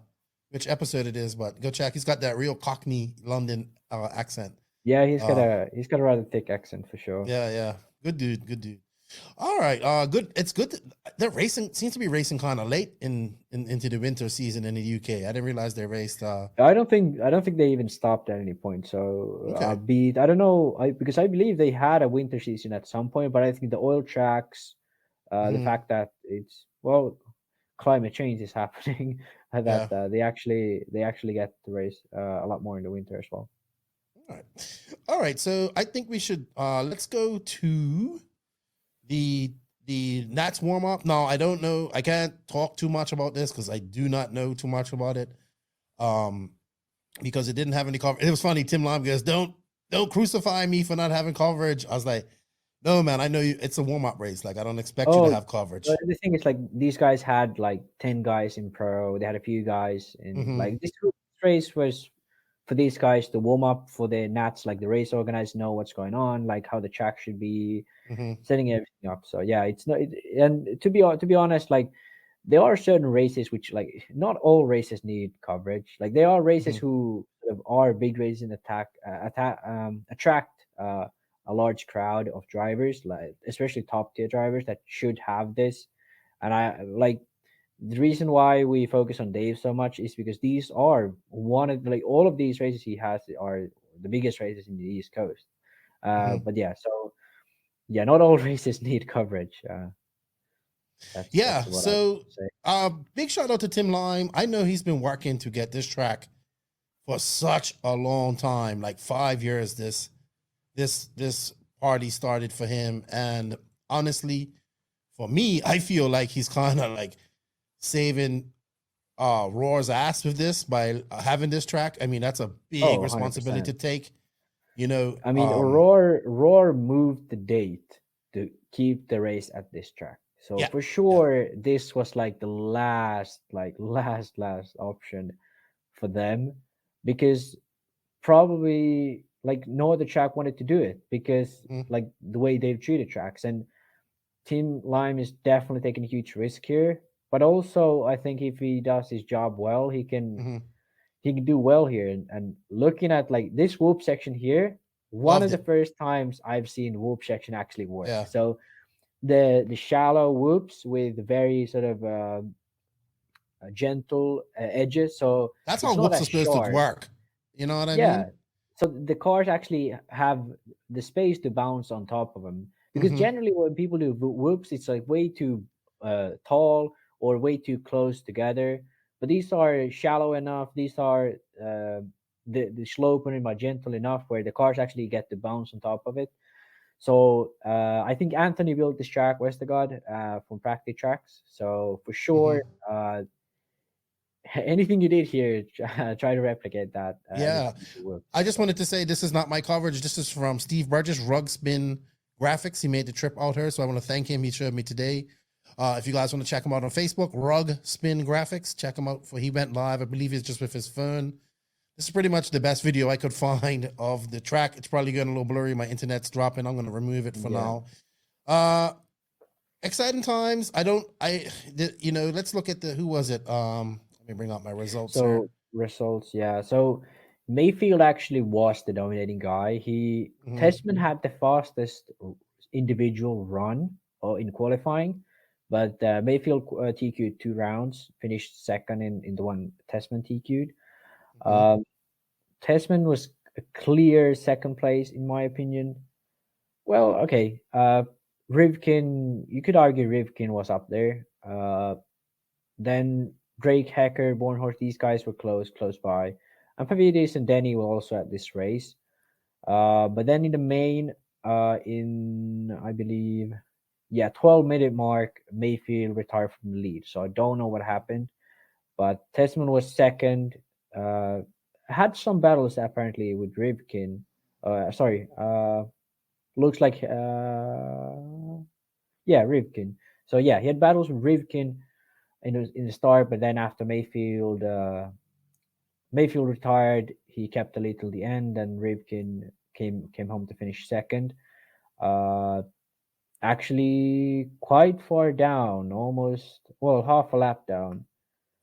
which episode it is, but go check. He's got that real Cockney London accent. yeah, Uh, he's got a rather thick accent for sure. yeah, yeah. Good dude, good dude. All right, good. It's good. They're racing. Seems to be racing kind of late into the winter season in the UK. I didn't realize they raced. I don't think they even stopped at any point. So Okay. I don't know, because I believe they had a winter season at some point, but I think the oil tracks, the Mhm. fact that it's, well, climate change is happening, that Yeah. they actually get to race a lot more in the winter as well. All right. All right. So I think we should let's go to the the Nats warm up. No, I don't know. I can't talk too much about this because I do not know too much about it. Because it didn't have any coverage. It was funny. Tim Lime goes, "Don't crucify me for not having coverage." I was like, "No, man, I know you. It's a warm up race. Like, I don't expect you to have coverage." But the thing is, like, these guys had like 10 guys in pro. They had a few guys in like this race was for these guys to warm up for the Nats. Like the race organizers know what's going on, like how the track should be, setting everything up. So yeah, it's not. And to be honest, like there are certain races which like not all races need coverage. Like there are races who sort of are big races and attract a large crowd of drivers, like especially top tier drivers that should have this. And I like the reason why we focus on Dave so much is because these are one of like all of these races he has are the biggest races in the East Coast. But yeah, so yeah, not all races need coverage. Yeah. That's what So, I say. big shout out to Tim Lime. I know he's been working to get this track for such a long time, like 5 years. This party started for him, and honestly, for me, I feel like he's kind of like saving Roar's ass with this by having this track. I mean, that's a big responsibility 100%. to take. You know, I mean, Roar moved the date to keep the race at this track. So for sure, this was like the last option for them, because probably like no other track wanted to do it because like the way they've treated tracks. And Team Lime is definitely taking a huge risk here. But also, I think if he does his job well, he can do well here. And looking at like this whoop section here, one of the first times I've seen whoop section actually work. Yeah. So the shallow whoops with very sort of gentle edges. So that's it's how not whoops as are supposed sharp. to work. You know what I Yeah. mean? So the cars actually have the space to bounce on top of them, because generally when people do whoops, it's like way too tall or way too close together. But these are shallow enough. These are the slope and gentle enough where the cars actually get to bounce on top of it. So I think Anthony built this track, Westergaard, from practice tracks. So for sure, anything you did here, try to replicate that. Yeah. I just wanted to say this is not my coverage. This is from Steve Burgess, Rug Spin Graphics. He made the trip out here, so I want to thank him. He showed me today. If you guys want to check him out on Facebook, Rug Spin Graphics, check him out. He went live. I believe it's just with his phone. This is pretty much the best video I could find of the track. It's probably getting a little blurry. My internet's dropping. I'm going to remove it for now. Exciting times. Let's look at who was it? Let me bring up my results. So yeah. So Mayfield actually was the dominating guy. Testman had the fastest individual run in qualifying, but Mayfield TQ'd 2 rounds, finished second in the one Testman TQ'd. Testman was a clear second place in my opinion. Well, okay. Rivkin, you could argue Rivkin was up there. Then Drake, Hecker, Bornhorst, these guys were close by. And Pavidis and Denny were also at this race. But then in the main, I believe, 12-minute mark, Mayfield retired from the lead. So I don't know what happened. But Testman was second. Had some battles apparently with Rivkin. Looks like Rivkin. So he had battles with Rivkin in the start, but then after Mayfield retired, he kept the lead till the end, and Rivkin came home to finish second. Actually quite far down, almost half a lap down.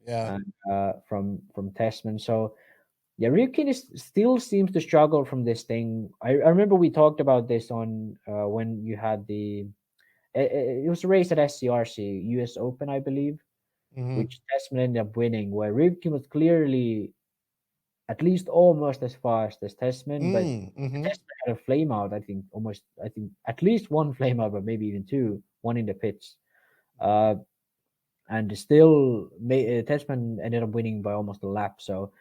Yeah. From Testman. So Rivkin still seems to struggle from this thing. I remember we talked about this on when you had it was a race at SCRC US Open, I believe, which Testman ended up winning, where Rivkin was clearly at least almost as fast as Testman, but Testman had a flame out. I think at least one flame out, but maybe even two, one in the pits. And still, Testman ended up winning by almost a lap. So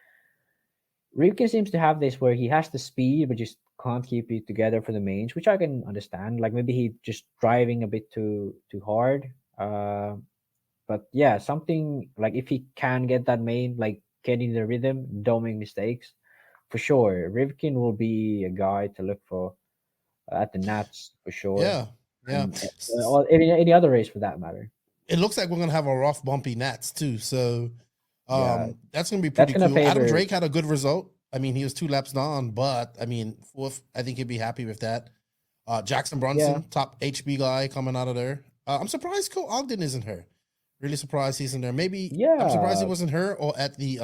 Rivkin seems to have this where he has the speed but just can't keep it together for the mains, which I can understand. Like maybe he just driving a bit too hard. But yeah, something like if he can get that main, like getting the rhythm, don't make mistakes, for sure. Rivkin will be a guy to look for at the Nats for sure, Yeah, yeah. and any other race for that matter. It looks like we're gonna have a rough, bumpy Nats too. So Yeah, that's gonna be that's pretty gonna cool. Adam favor. Drake had a good result. I mean, he was 2 laps down, but I mean, fourth. I think he'd be happy with that. Jackson Brunson, Yeah. top HB guy coming out of there. I'm surprised Cole Ogden isn't her. Really surprised he's in there. Maybe I'm surprised he Yeah, wasn't her or at the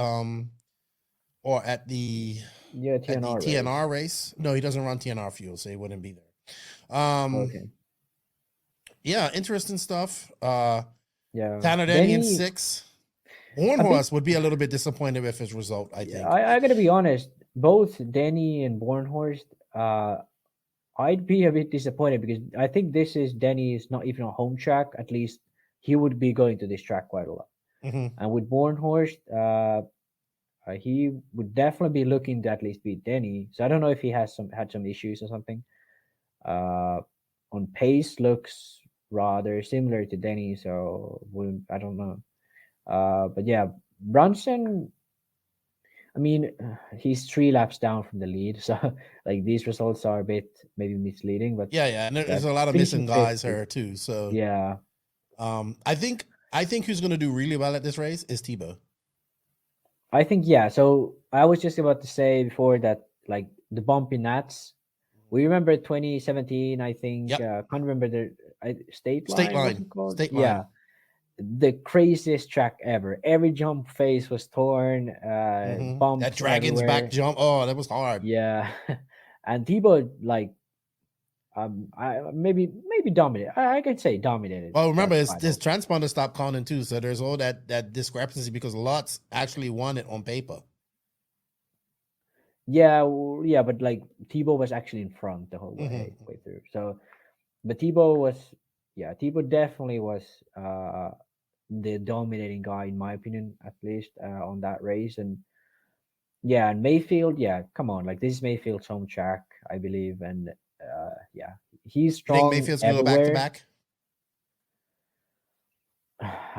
yeah, TNR race. TNR race. No, he doesn't run TNR Fuel, so he wouldn't be there. Okay, Yeah, interesting stuff. yeah. Tanner Denny in Denny, 6. a bit. Bornhorst would be a little bit disappointed with his result, I Yeah, think. I gotta be honest. Both Denny and Bornhorst, I'd be a bit disappointed because I think this is Denny's not even a home track. At least he would be going to this track quite a lot. Hmm. And with Bornhorst, he would definitely be looking to at least beat Denny. So I don't know if he has had some issues or something. On pace looks rather similar to Denny, so I don't know. But yeah, Brunson. I mean, he's 3 laps down from the lead, so like these results are a bit maybe misleading. But Yeah, and there's yeah, a lot of finishing missing guys fifth here too. So yeah, I think who's gonna do really well at this race is Tebow. I think yeah. So I was just about to say before that, like the bumpy Nats. We remember 2017. I think Yep. can't remember the state line. State What's line. it called? State Yeah, line. the craziest track ever. Every jump face was torn. Bumps That Dragon's everywhere. back jump. Oh, that was hard. Yeah, and Tebow like I maybe dominated. I could say dominated. Well, remember that his final. transponder stopped counting too, so there's all that discrepancy because Lutz actually won it on paper. Yeah, yeah, but like Tebow was actually in front the whole way through. So, but Tebow definitely was the dominating guy in my opinion, at least on that race. And yeah, and Mayfield, yeah, come on, like this is Mayfield's home track, I believe, and yeah, he's You think strong Mayfield's gonna go back to everywhere. back?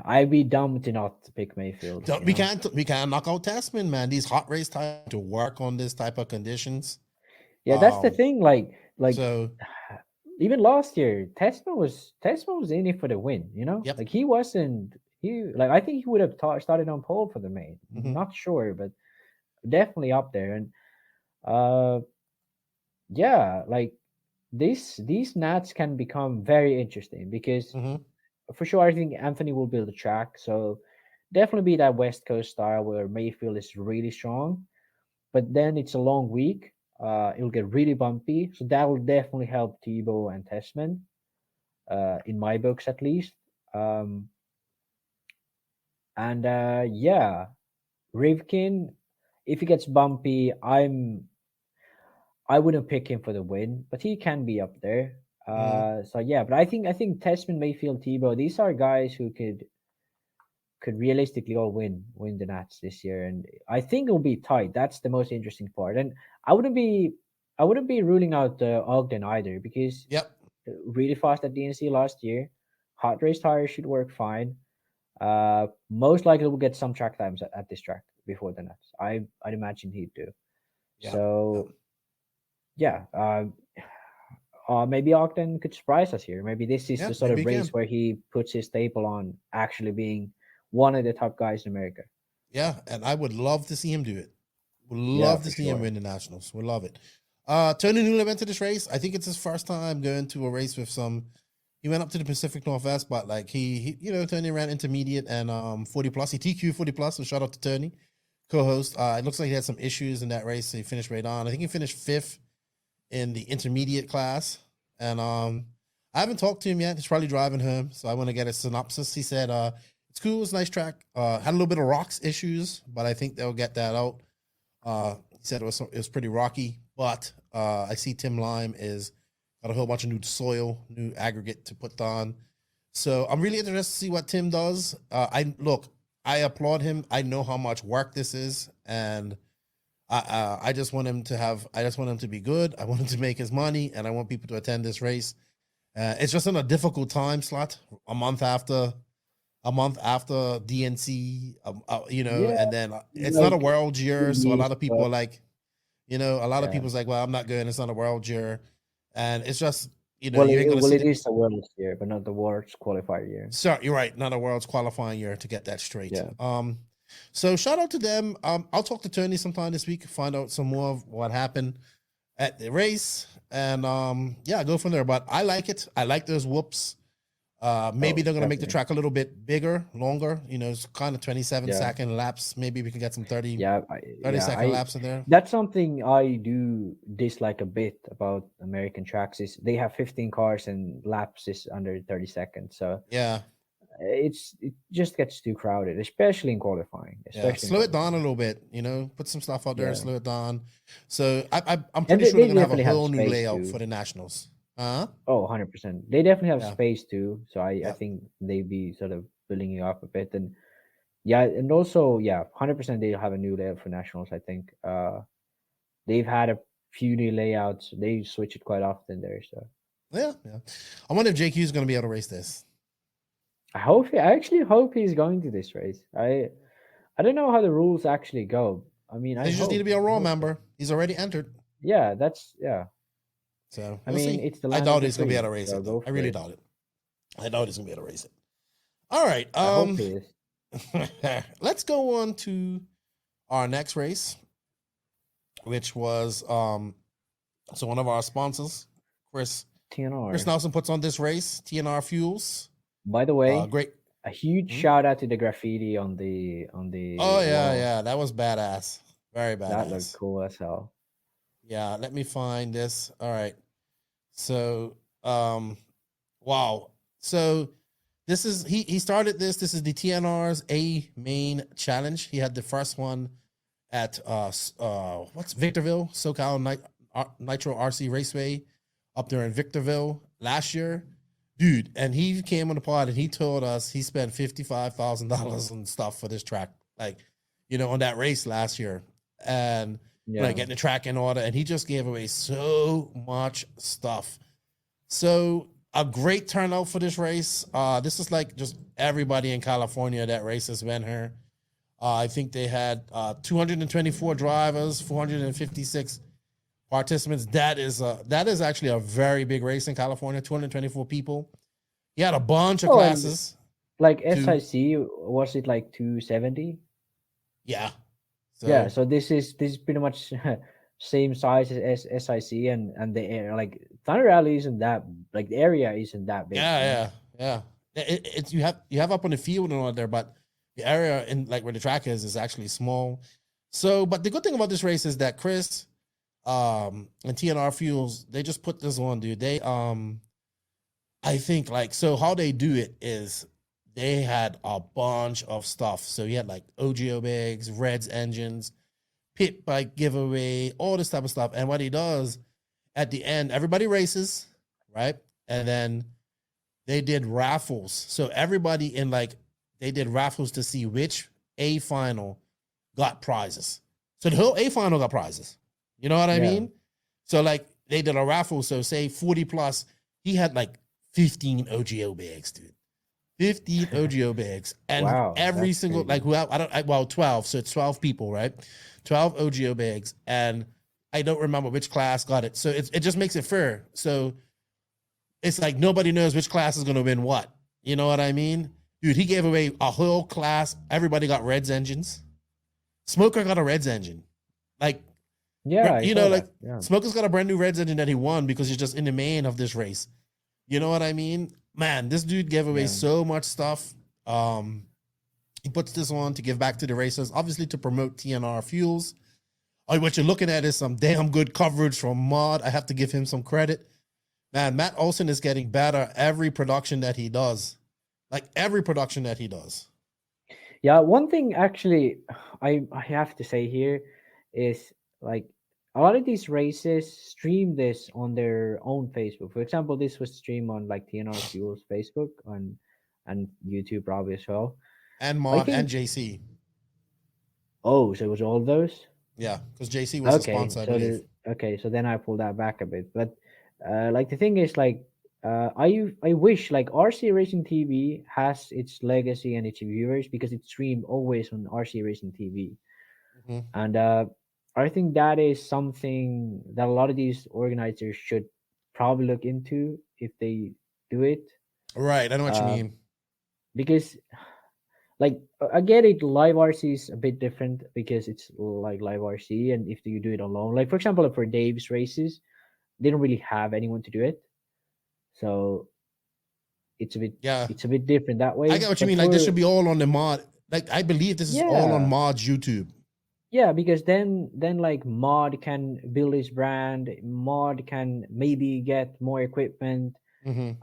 I'd be dumb to not pick Mayfield. Don't- you We know? can't knock out Tasman, man. These hot race time to work on this type of conditions. Yeah, that's the Um, thing. Like So even last year, Tesman was in it for the win. You know, Yep. like he wasn't. I think he would have started on pole for the main. Mhm. Not sure, but definitely up there. And yeah, like these Nats can become very interesting because Mhm. for sure I think Anthony will build a track. So definitely be that West Coast style where Mayfield is really strong, but then it's a long week. It'll get really bumpy, so that will definitely help Tebow and Tessman, in my books at least. And yeah, Rivkin, if he gets bumpy, I wouldn't pick him for the win, but he can be up there. So yeah, but I think Tessman, Mayfield, Tebow, these are guys who could realistically all win the Nats this year, and I think it'll be tight. That's the most interesting part, and I wouldn't be ruling out Ogden either because Yep. really fast at DNC last year. Hot race tires should work fine. Most likely we'll get some track times at this track before the Nats. I'd imagine he'd do. Yeah. So yeah, maybe Ogden could surprise us here. Maybe this is Yeah, the sort maybe of he race can. where he puts his staple on actually being one of the top guys in America. Yeah, and I would love to see him do it. Would Yeah, love to for see him sure. win the nationals. Would love it. Tony Newland went to this race. I think it's his first time going to a race with some. He went up to the Pacific Northwest, but like he Tony ran intermediate and 40 plus. He TQ 40 plus. So shout out to Tony, co-host. It looks like he had some issues in that race. So he finished right on. I think he finished 5th in the intermediate class. And I haven't talked to him yet. He's probably driving home, so I want to get a synopsis. He said it's cool, it's a nice track. Had a little bit of rocks issues, but I think they'll get that out. He said it was pretty rocky, but I see Tim Lime is got a whole bunch of new soil, new aggregate to put on. So I'm really interested to see what Tim does. I applaud him. I know how much work this is, and I just want him to have. I just want him to be good. I want him to make his money, and I want people to attend this race. It's just in a difficult time slot, a month after DNC, Yeah, and then it's not a like world year, so a lot of people stuff. are like, a lot of Yeah. people's like, well, I'm not going. It's not a world year, and it's just Well, you ain't gonna see it is the world's year, but not the world's qualifier year. Sorry, you're right. Not a world's qualifying year to get that straight. Yeah. So shout out to them. I'll talk to Tony sometime this week, find out some more of what happened at the race, and go from there. But I like it. I like those whoops. Maybe they're gonna make the Definitely. track a little bit bigger, longer. It's kind of 27-second Yeah. laps. Maybe we can get some 30, Yeah, 30-second laps in there. that's something I do dislike a bit about American tracks is they have 15 cars and laps is under 30 seconds. So Yeah, it just gets too crowded, especially in qualifying. yeah. Especially in Slow it down a qualifying. little bit. Put some stuff out there and Yeah. slow it down. So I'm And pretty sure they they're gonna have a definitely have whole new space layout too. for the nationals. Oh, 100%. They definitely have Yeah. space too. So I Yeah. think they be sort of building it up a bit. And yeah, and also, 100% they'll have a new layout for nationals, I think. They've had a few new layouts. They switch it quite often there. So Yeah. I wonder if JQ is going to be able to race this. I actually hope he's going to this race. I don't know how the rules actually go. I mean, He just need to be a Raw member. He's already entered. Yeah, So I we'll mean, see. it's the I land doubt of the he's going to be able to free, race so it. go Though. I for really it. doubt it. I doubt he's going to be able to race it. All right. I hope he is. Let's go on to our next race, which was so one of our sponsors, Chris TNR. Nelson, puts on this race, TNR Fuels. By the way, Great. a huge shout out to the graffiti on the Oh yeah, wall. yeah, that was badass. Very badass. That looked cool as hell. Yeah, let me find this. All right. So, wow. So this is he started this. This is the TNR's A Main challenge. He had the first one at what's Victorville, SoCal Nitro RC Raceway up there in Victorville last year. Dude, and he came on the pod and he told us he spent $55,000 on stuff for this track, like, on that race last year. And like getting the track in order, and he just gave away so much stuff. So a great turnout for this race. This is like just everybody in California that races went here. I think they had 224 drivers, 456 participants. That is actually a very big race in California. 224 people. He had a bunch of classes. Like SIC, was it like 270? Yeah. So this is pretty much same size as SIC, and the area, like Thunder Rally isn't that, like the area isn't that big. Yeah. It's you have up on the field and all there, but the area in like where the track is actually small. So, but the good thing about this race is that Chris, and TNR Fuels, they just put this on, dude. They I think like, so how they do it is they had a bunch of stuff. So you had like OGO bags, Reds engines, pit bike giveaway, all this type of stuff. And what he does at the end, everybody races, right? And then they did raffles. So everybody they did raffles to see which A final got prizes. So the whole A final got prizes. You know what I mean? So like they did a raffle. So say 40 plus, he had like 15 OGO bags, dude. 15 OGO bags. And every single, crazy. 12. So it's 12 people, right? 12 OGO bags. And I don't remember which class got it. So it just makes it fair. So it's like nobody knows which class is going to win what. You know what I mean? Dude, he gave away a whole class. Everybody got Reds engines. Smoker got a Reds engine. Like, Smoker's got a brand new Reds engine that he won because he's just in the main of this race. You know what I mean? Man, this dude gave away so much stuff. He puts this on to give back to the racers, obviously to promote TNR Fuels. What you're looking at is some damn good coverage from Mod. I have to give him some credit. Man, Matt Olson is getting better every production that he does. Like every production that he does. Yeah, one thing actually I have to say here is like a lot of these races stream this on their own Facebook. For example, this was streamed on like TNR Fuel's Facebook and YouTube probably as well. And Mod and JC. Oh, so it was all those? Yeah, because JC was a sponsor, I believe. So then I pull that back a bit. But like the thing is, like I wish like RC Racing TV has its legacy and its viewers because it's streamed always on RC Racing TV, Mhm. and I think that is something that a lot of these organizers should probably look into if they do it. Right, I know what you Uh, mean. because like I get it, live RC is a bit different because it's like live RC, and if you do it alone, like for example, for Dave's races, they don't really have anyone to do it, so Yeah, it's a bit different that way. I get what you But mean. Like this should be all on the mod. Like I believe this is all on yeah, Mod's YouTube. yeah, because then like Mod can build his brand, Mod can maybe get more equipment, Mm-hmm.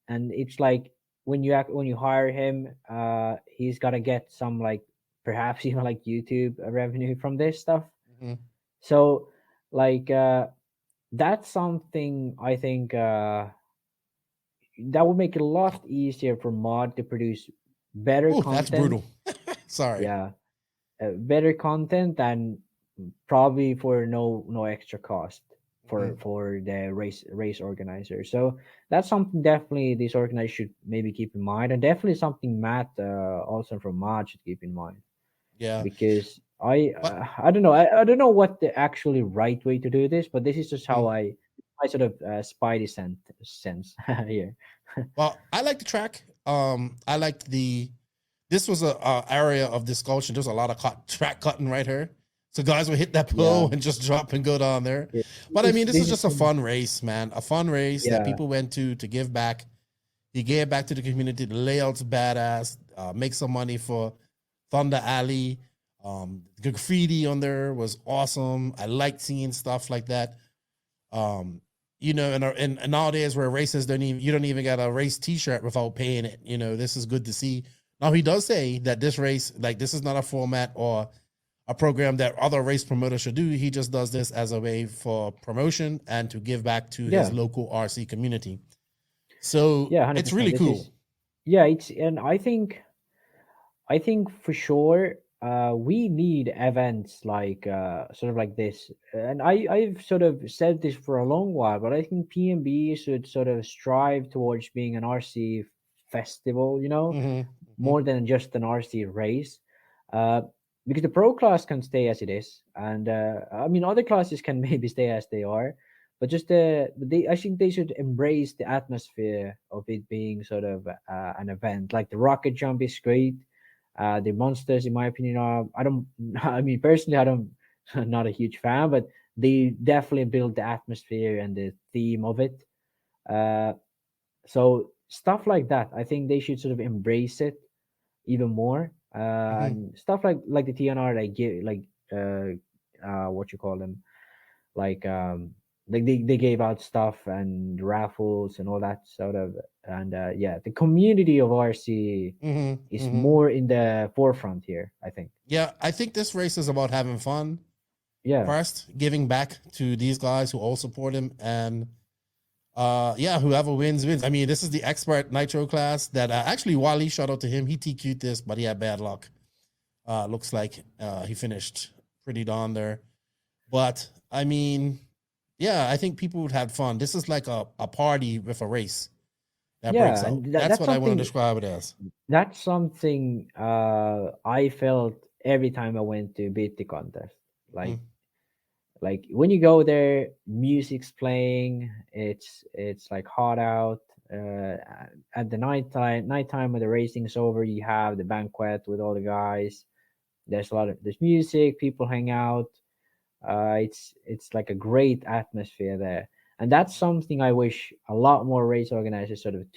and it's like when you hire him, he's gotta get some like perhaps even like YouTube revenue from this stuff. Mm-hmm. So like that's something I think that would make it a lot easier for Mod to produce better Ooh, that's content. brutal. Sorry. Yeah, better content and probably for no extra cost for the race organizer. So that's something definitely these organizers should maybe keep in mind, and definitely something Matt also from Mod should keep in mind, Yeah. because But I don't know, I don't know what the actually right way to do this, but this is just how I sort of spidey sense here. well, I like the track. I liked this was a area of discussion. There's a lot of track cutting right here. So guys will hit that pole and just drop and go down there. Yeah. But I mean, this is just a fun race, man. A fun race that people went to give back. He gave back to the community. The layout's badass. Make some money for Thunder Alley. The graffiti on there was awesome. I liked seeing stuff like that. You know, and nowadays where races you don't even get a race T-shirt without paying it. You know, this is good to see. Now he does say that this race, like this is not a format or a program that other race promoters should do. He just does this as a way for promotion and to give back to his local RC community. So it's really cool. And I think for sure we need events like sort of like this, and I've sort of said this for a long while, but I think PMB should sort of strive towards being an RC festival, you know, more than just an RC race, because the pro class can stay as it is, and I mean other classes can maybe stay as they are, but just I think they should embrace the atmosphere of it being sort of an event. Like the rocket jump is great. The monsters, in my opinion, I mean, personally, I'm not a huge fan, but they definitely build the atmosphere and the theme of it. So stuff like that, I think they should sort of embrace it even more. And stuff like the TNR, like give like what you call them, like they gave out stuff and raffles and all that sort of, and the community of RC is more in the forefront here, I think. Yeah, I think this race is about having fun. Yeah. First, giving back to these guys who all support him, and whoever wins. I mean, this is the expert nitro class that actually Wally, shout out to him. He TQ'd this, but he had bad luck. Looks like he finished pretty down there. But I mean, yeah, I think people would have fun. This is like a party with a race that breaks out. That's what I want to describe it as. That's something I felt every time I went to beat the contest. Like when you go there, music's playing. It's like hot out. At the nighttime when the racing is over, you have the banquet with all the guys. There's music. People hang out. It's like a great atmosphere there, and that's something I wish a lot more race organizers sort of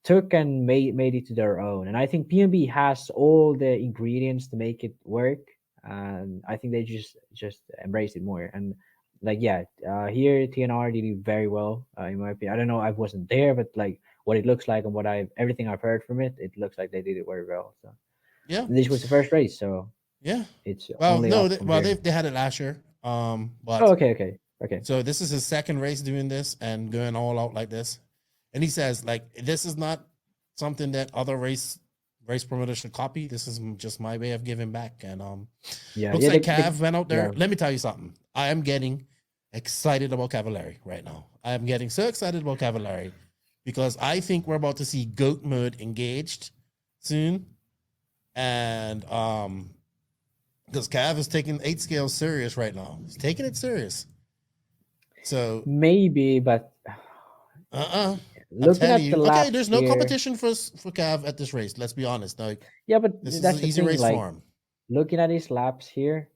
took and made it to their own. And I think PMB has all the ingredients to make it work, and I think they just embrace it more. And here TNR did it very well, in my opinion. I don't know, I wasn't there, but like what it looks like and everything I've heard from it, it looks like they did it very well. So yeah, and this was the first race, so yeah, it's they had it last year. But okay. So this is his second race doing this and going all out like this. And he says, like, this is not something that other race race promoter should copy. This is just my way of giving back. And Yeah, looks yeah. like Cav went out there. yeah. Let me tell you something. I am getting excited about Cavallari right now. I am getting so excited about Cavallari because I think we're about to see GOAT mode engaged soon. And because Cav is taking 8 scales serious right now. He's taking it serious. So Maybe, but I'm looking telling at you. the Okay, laps there's no here, competition for Cav at this race. Let's be honest. Like, yeah, but this is that's an the easy thing. race Like for him. looking at his laps here,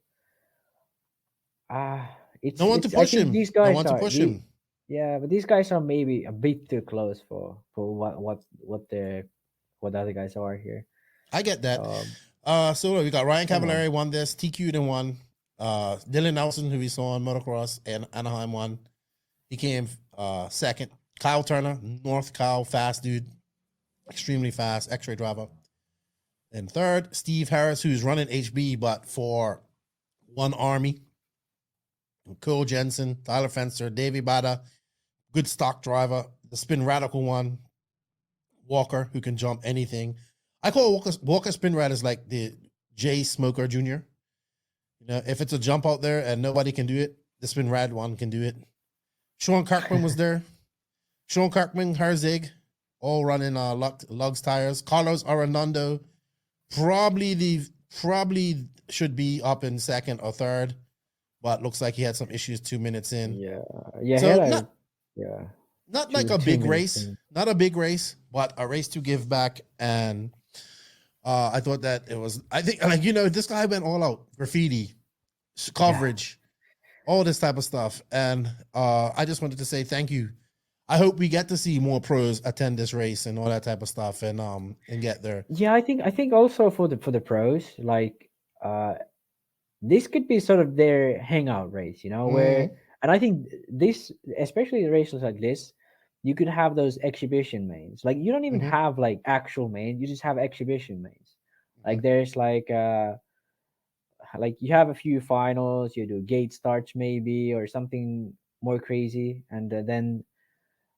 it's No one to it's. I push think him. these No guys one to are push the, him. yeah, but these guys are maybe a bit too close for what the other guys are here. I get that. Um, So we got Ryan Come on. Cavallari won this, TQ'd and won. Dylan Nelson, who we saw on motocross and Anaheim, won. He came second. Kyle Turner, North Kyle, fast dude, extremely fast, X-ray driver. And third, Steve Harris, who's running HB, but for One Army. Cole Jensen, Tyler Fenster, Davey Bada, good stock driver. The Spin Radical one, Walker, who can jump anything. I call Walker Spin Riders like the Jay Smoker Jr. You know, if it's a jump out there and nobody can do it, the Spin Rad one can do it. Sean Kirkman was there. Sean Kirkman, Herzig, all running Lugs tires. Carlos Arredondo, probably should be up in second or third, but looks like he had some issues 2 minutes in. yeah, So he had not- yeah. Not like Two- a 2 big minutes race, in. not a big race, but a race to give back. And I thought that it was, I think, like, you know, this guy went all out, graffiti, coverage, all this type of stuff. And I just wanted to say thank you. I hope we get to see more pros attend this race and all that type of stuff and get there. Yeah, I think also for the pros, like this could be sort of their hangout race, you know, where and I think this, especially the races like this, you could have those exhibition mains. Like you don't even have like actual main, you just have exhibition mains. Like there's like you have a few finals, you do gate starts maybe or something more crazy, and then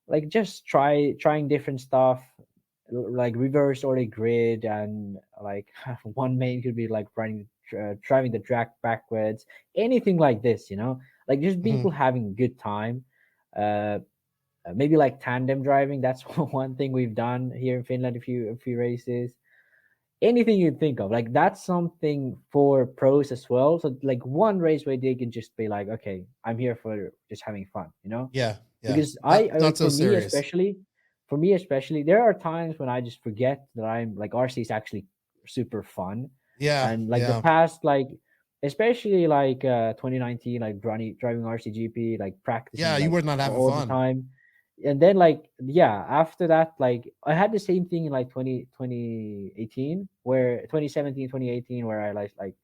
like just trying different stuff, like reverse order grid, and like one main could be like driving the track backwards, anything like this, you know, like just people having a good time. Maybe like tandem driving, that's one thing we've done here in Finland, a few races. Anything you think of, like that's something for pros as well. So like one race where they can just be like, okay, I'm here for just having fun, you know. Yeah. Because not so for serious. me especially, there are times when I just forget that I'm like RC is actually super fun. Yeah. And like the past, like especially like 2019, like driving RCGP, like practicing. Yeah, you like, were not having all fun. the time. And then like after that, like I had the same thing in like 2018, where 2017, 2018, where I like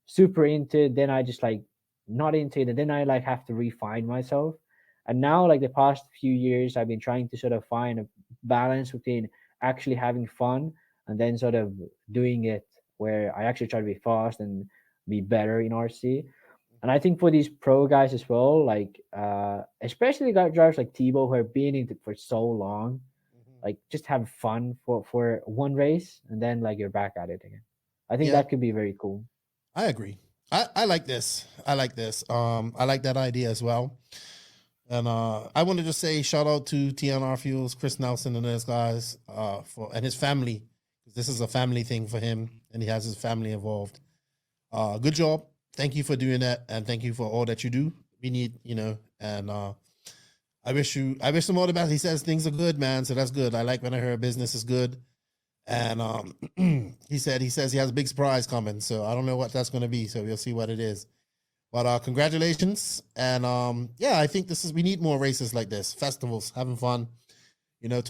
super into it, then I just like not into it, and then I like have to refine myself. And now like the past few years I've been trying to sort of find a balance between actually having fun and then sort of doing it where I actually try to be fast and be better in RC. And I think for these pro guys as well, like especially drivers like Thibaut who have been in it for so long, like just have fun for one race and then like you're back at it again. I think that could be very cool. I agree. I like this. I like this. I like that idea as well. And I wanted to say shout out to TNR Fuels, Chris Nelson and those guys and his family. This is a family thing for him and he has his family involved. Good job. Thank you for doing that, and thank you for all that you do. We need, you know, and I wish him all the best. He says things are good, man, so that's good. I like when I hear business is good. And he says he has a big surprise coming, so I don't know what that's going to be. So we'll see what it is. But congratulations, and I think we need more races like this, festivals, having fun. You know,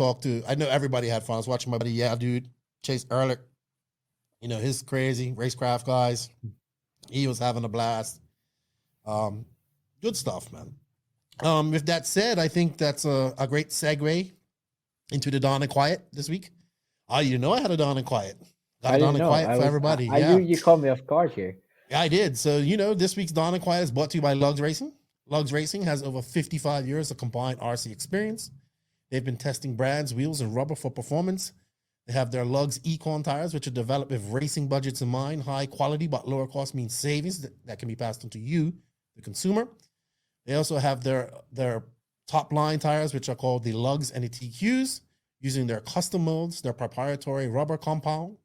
I know everybody had fun. I was watching my buddy, dude, Chase Ehrlich. You know, his crazy racecraft guys. He was having a blast. Good stuff, man. With that said, I think that's a great segue into the Dawn and Quiet this week. You know I had a Dawn and Quiet. Got a Dawn and Quiet for everybody. I knew you caught me off guard here. Yeah, I did. So, you know, this week's Dawn and Quiet is brought to you by Lugs Racing. Lugs Racing has over 55 years of combined RC experience. They've been testing brands, wheels, and rubber for performance. They have their Lugs Econ tires, which are developed with racing budgets in mind. High quality but lower cost means savings that can be passed on to you, the consumer. They also have their top line tires, which are called the Lugs and the TQs, using their custom molds, their proprietary rubber compound.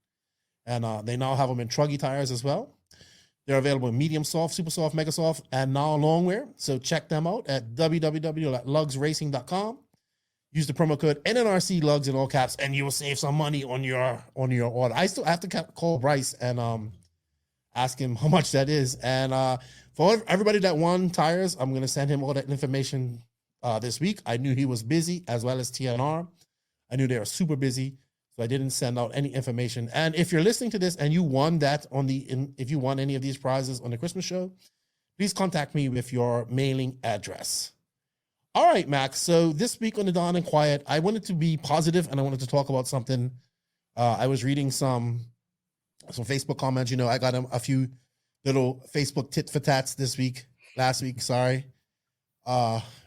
And they now have them in truggy tires as well. They're available in medium soft, super soft, mega soft, and now long wear. So check them out at www.lugsracing.com. Use the promo code NNRC Lugs in all caps, and you will save some money on your order. I still have to call Bryce and ask him how much that is. And for everybody that won tires, I'm going to send him all that information this week. I knew he was busy, as well as TNR. I knew they were super busy, so I didn't send out any information. And if you're listening to this and you won that if you won any of these prizes on the Christmas show, please contact me with your mailing address. All right, Max. So this week on the Dawn and Quiet, I wanted to be positive and I wanted to talk about something. I was reading some Facebook comments. You know, I got a few little Facebook tit for tats last week, sorry.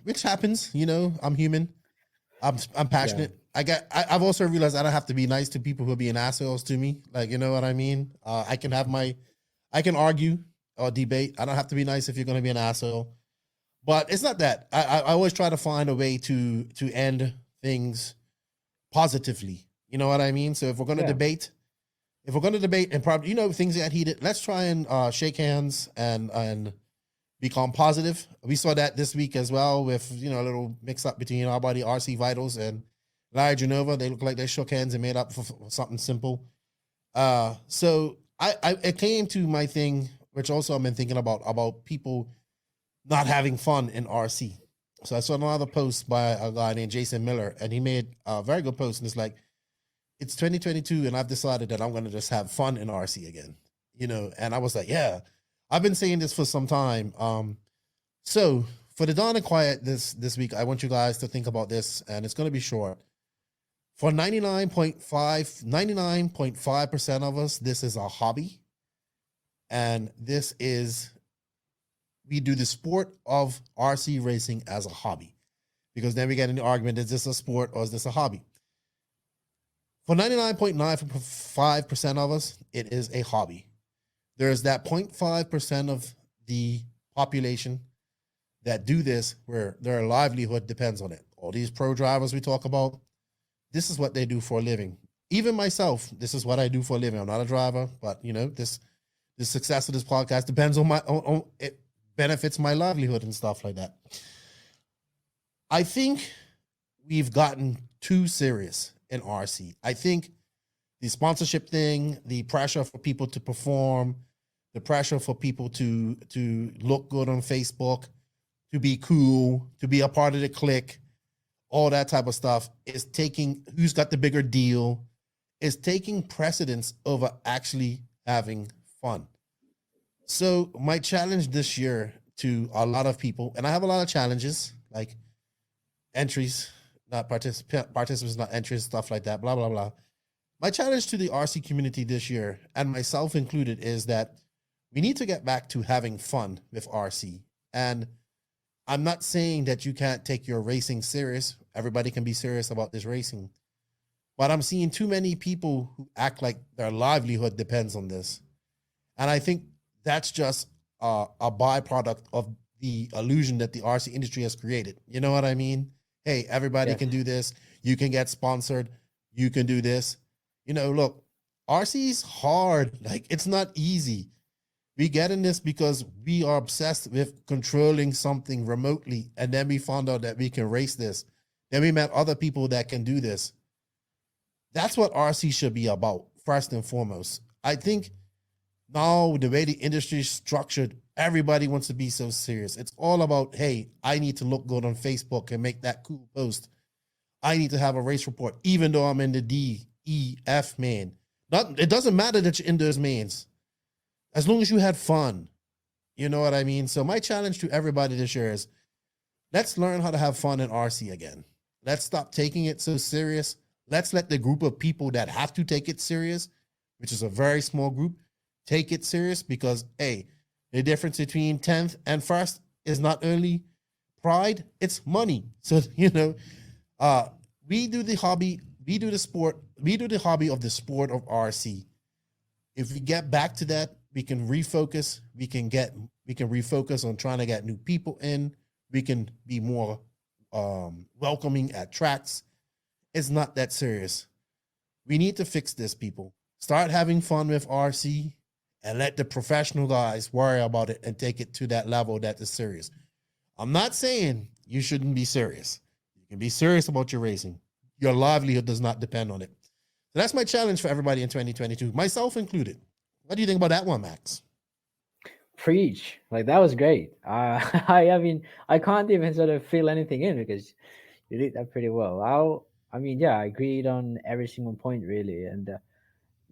Which happens, you know, I'm human. I'm passionate. Yeah. I've also realized I don't have to be nice to people who are being assholes to me. Like, you know what I mean? I can argue or debate. I don't have to be nice if you're going to be an asshole. But it's not that. I always try to find a way to end things positively. You know what I mean? So if we're going to debate and probably, you know, things get heated, let's try and shake hands and become positive. We saw that this week as well with, you know, a little mix up between our buddy RC Vitals and Larry Genova. They look like they shook hands and made up for something simple. So it came to my thing, which also I've been thinking about people not having fun in RC. So I saw another post by a guy named Jason Miller, and he made a very good post. And it's like, it's 2022, and I've decided that I'm going to just have fun in RC again, you know? And I was like, yeah, I've been saying this for some time. So for the Dawn and Quiet this week, I want you guys to think about this, and it's going to be short. For 99.5% of us, this is a hobby. And we do the sport of RC racing as a hobby, because then we get in the argument, is this a sport or is this a hobby? For 99.95% of us, it is a hobby. There's that 0.5% of the population that do this where their livelihood depends on it. All these pro drivers we talk about, this is what they do for a living. Even myself, this is what I do for a living. I'm not a driver, but you know, the success of this podcast depends on it benefits my livelihood and stuff like that. I think we've gotten too serious in RC. I think the sponsorship thing, the pressure for people to perform, the pressure for people to look good on Facebook, to be cool, to be a part of the clique, all that type of stuff is taking, who's got the bigger deal, is taking precedence over actually having fun. So my challenge this year to a lot of people, and I have a lot of challenges, like entries, not participants, not entries, stuff like that, blah, blah, blah. My challenge to the RC community this year, and myself included, is that we need to get back to having fun with RC. And I'm not saying that you can't take your racing serious. Everybody can be serious about this racing. But I'm seeing too many people who act like their livelihood depends on this. And I think that's just a byproduct of the illusion that the RC industry has created. You know what I mean? Hey, everybody can do this. You can get sponsored. You can do this. You know, look, RC is hard. Like, it's not easy. We get in this because we are obsessed with controlling something remotely. And then we found out that we can race this. Then we met other people that can do this. That's what RC should be about, first and foremost. I think now the way the industry is structured, everybody wants to be so serious. It's all about, hey, I need to look good on Facebook and make that cool post. I need to have a race report, even though I'm in the D, E, F main. It doesn't matter that you're in those mains, as long as you had fun. You know what I mean? So my challenge to everybody this year is, let's learn how to have fun in RC again. Let's stop taking it so serious. Let's let the group of people that have to take it serious, which is a very small group, take it serious, because, hey, the difference between 10th and 1st is not only pride, it's money. So, you know, we do the hobby we do the hobby of the sport of RC. If we get back to that, we can refocus. We can refocus on trying to get new people in. We can be more welcoming at tracks. It's not that serious. We need to fix this, people. Start having fun with RC and let the professional guys worry about it and take it to that level that is serious. I'm not saying you shouldn't be serious. You can be serious about your racing. Your livelihood does not depend on it. So that's my challenge for everybody in 2022, myself included. What do you think about that one, Max? Preach. Like, that was great. I mean, I can't even sort of fill anything in because you did that pretty well. I mean, yeah, I agreed on every single point really, and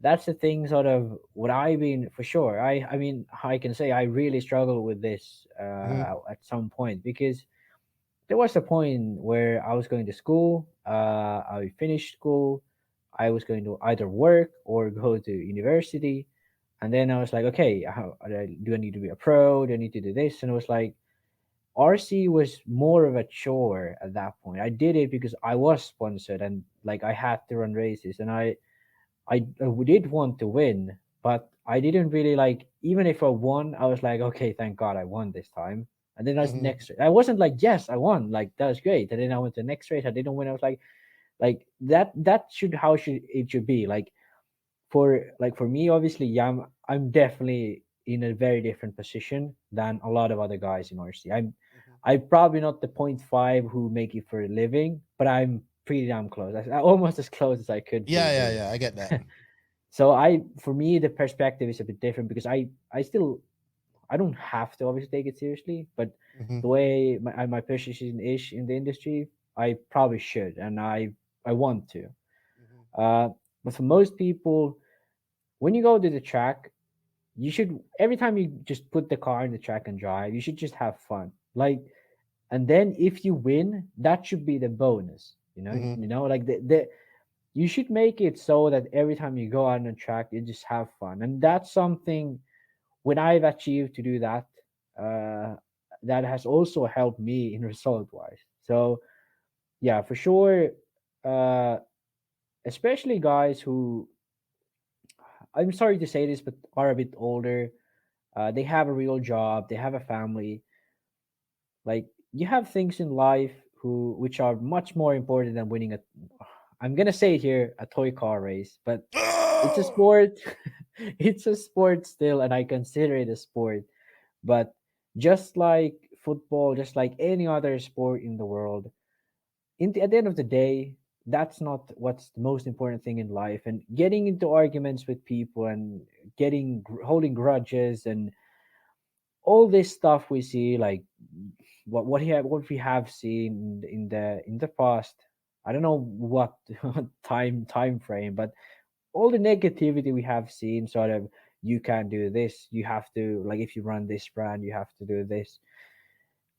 that's the thing. Sort of what I've been for sure. I mean, I can say I really struggled with this at some point because there was a point where I was going to school. I finished school. I was going to either work or go to university. And then I was like, okay, do I need to be a pro? Do I need to do this? And it was like, RC was more of a chore at that point. I did it because I was sponsored and like I had to run races, and I did want to win, but I didn't really like. Even if I won, I was like, okay, thank God I won this time. And then I was next. I wasn't like, yes, I won. Like, that was great. And then I went to the next race. I didn't win. I was like that. That should how should it should be like. For me, obviously, yeah, I'm definitely in a very different position than a lot of other guys in RC. I'm probably not the 0.5 who make it for a living, but I'm pretty damn close. Almost as close as I could be. Yeah, I get that. So for me, the perspective is a bit different because I don't have to obviously take it seriously, but the way my position is in the industry, I probably should, and I want to. But for most people, when you go to the track, you should, every time you just put the car in the track and drive, you should just have fun. Like, and then if you win, that should be the bonus. Like you should make it so that every time you go out on the track, you just have fun. And that's something when I've achieved to do that, that has also helped me in result wise. So yeah, for sure. Especially guys who, I'm sorry to say this, but are a bit older. They have a real job. They have a family. Like, you have things in life which are much more important than winning a. I'm gonna say it here, a toy car race, but it's a sport. It's a sport still, and I consider it a sport. But just like football, just like any other sport in the world, at the end of the day, that's not what's the most important thing in life. And getting into arguments with people and holding grudges and all this stuff we see, like what we have seen in the past. I don't know what time frame, but all the negativity we have seen, sort of, you can't do this, you have to, like, if you run this brand, you have to do this.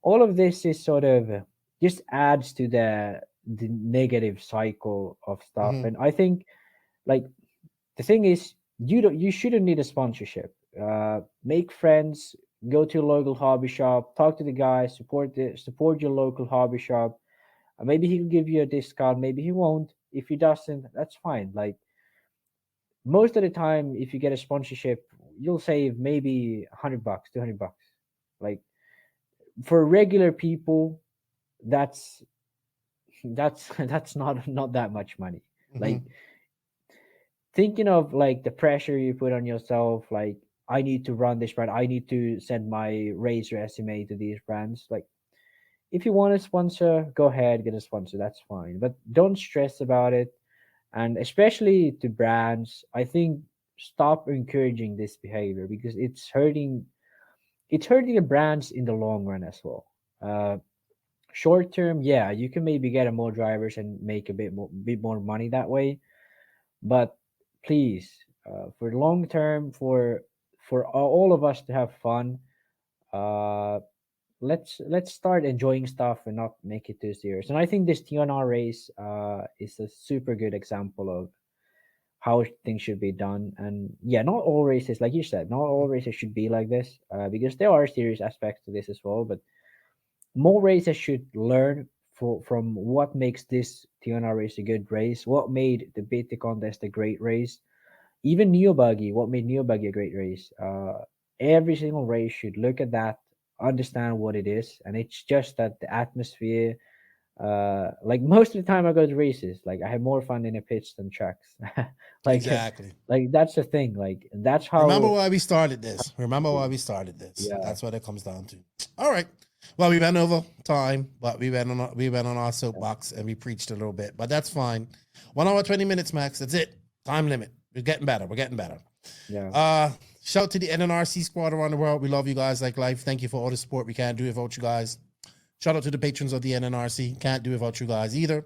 All of this is sort of just adds to the negative cycle of stuff. And I think, like, the thing is, you shouldn't need a sponsorship. Make friends, go to a local hobby shop, talk to the guys, support your local hobby shop. Maybe he'll give you a discount, maybe he won't. If he doesn't, that's fine. Like, most of the time, if you get a sponsorship, you'll save maybe $100, $200. Like, for regular people, that's not that much money. Like, thinking of like the pressure you put on yourself, like, I need to run this brand, I need to send my race resume to these brands. Like, if you want a sponsor, go ahead, get a sponsor, that's fine, but don't stress about it. And especially to brands, I think, stop encouraging this behavior because it's hurting the brands in the long run as well. Short term, yeah, you can maybe get more drivers and make a bit more money that way, but please, for long term, for all of us to have fun, let's start enjoying stuff and not make it too serious. And I think this TNR race is a super good example of how things should be done. And yeah, not all races, like you said, not all races should be like this, because there are serious aspects to this as well. But more races should learn from what makes this TNR race a good race, what made the BT contest a great race, even Neo Buggy, what made Neo Buggy a great race. Every single race should look at that, understand what it is, and it's just that the atmosphere. Like most of the time I go to races, like I have more fun in a pitch than tracks. like Exactly. like that's the thing. Like that's how. Remember why we started this. Yeah. That's what it comes down to. All right. Well, we went over time, but we went on our soapbox and we preached a little bit, but that's fine. 1 hour 20 minutes max. That's it. Time limit. We're getting better. Yeah. Shout out to the NNRC squad around the world. We love you guys like life. Thank you for all the support. We can't do it without you guys. Shout out to the patrons of the NNRC. Can't do it without you guys either.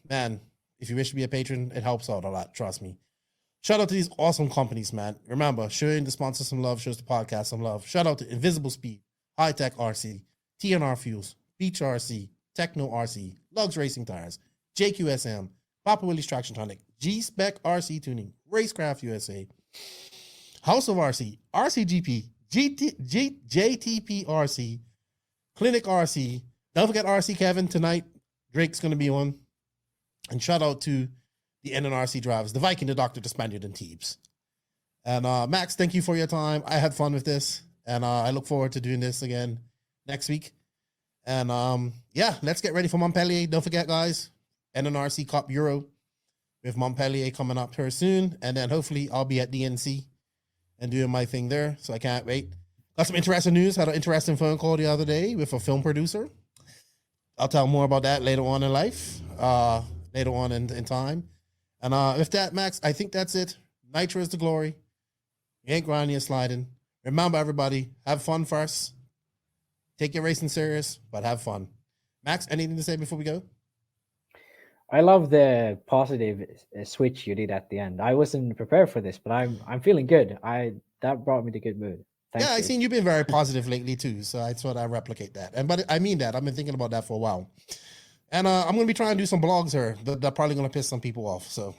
Man, if you wish to be a patron, it helps out a lot. Trust me. Shout out to these awesome companies, man. Remember, showing the sponsor some love, shows the podcast some love. Shout out to Invisible Speed, High Tech RC, TNR Fuels, Beach RC, Techno RC, Lugs Racing Tires, JQSM, Papa Willie's Traction Tonic, G-Spec RC Tuning, Racecraft USA, House of RC, RCGP, JTP RC, Clinic RC. Don't forget RC Kevin tonight. Drake's going to be on. And shout out to the NNRC drivers, the Viking, the Doctor, the Spaniard, and Teebs. And Max, thank you for your time. I had fun with this. And I look forward to doing this again next week. And yeah, let's get ready for Montpellier. Don't forget, guys, NNRC Cup Euro with Montpellier coming up here soon. And then hopefully I'll be at DNC and doing my thing there. So I can't wait. Got some interesting news. Had an interesting phone call the other day with a film producer. I'll tell more about that later on in life, later on in time. And with that, Max, I think that's it. Nitro is the glory. You ain't grinding, you're sliding. Remember, everybody, have fun first. Take your racing serious, but have fun. Max, anything to say before we go? I love the positive switch you did at the end. I wasn't prepared for this, but I'm feeling good. That brought me to good mood. Thank you. I've seen you've been very positive lately too, so I thought I'd replicate that. But I mean that. I've been thinking about that for a while. And I'm going to be trying to do some blogs here that are probably going to piss some people off. So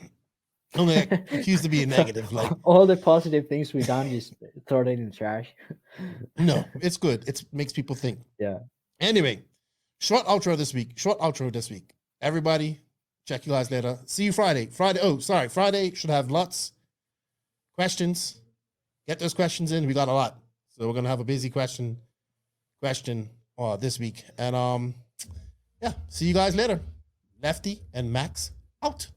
I'm going to accuse of being negative. Like all the positive things we've done, just throw it in the trash. No, it's good. It makes people think. Yeah. Anyway, short outro this week. Everybody, check you guys later. See you Friday. Friday should have Lutz questions. Get those questions in. We got a lot. So we're going to have a busy question this week. And yeah, see you guys later. Lefty and Max out.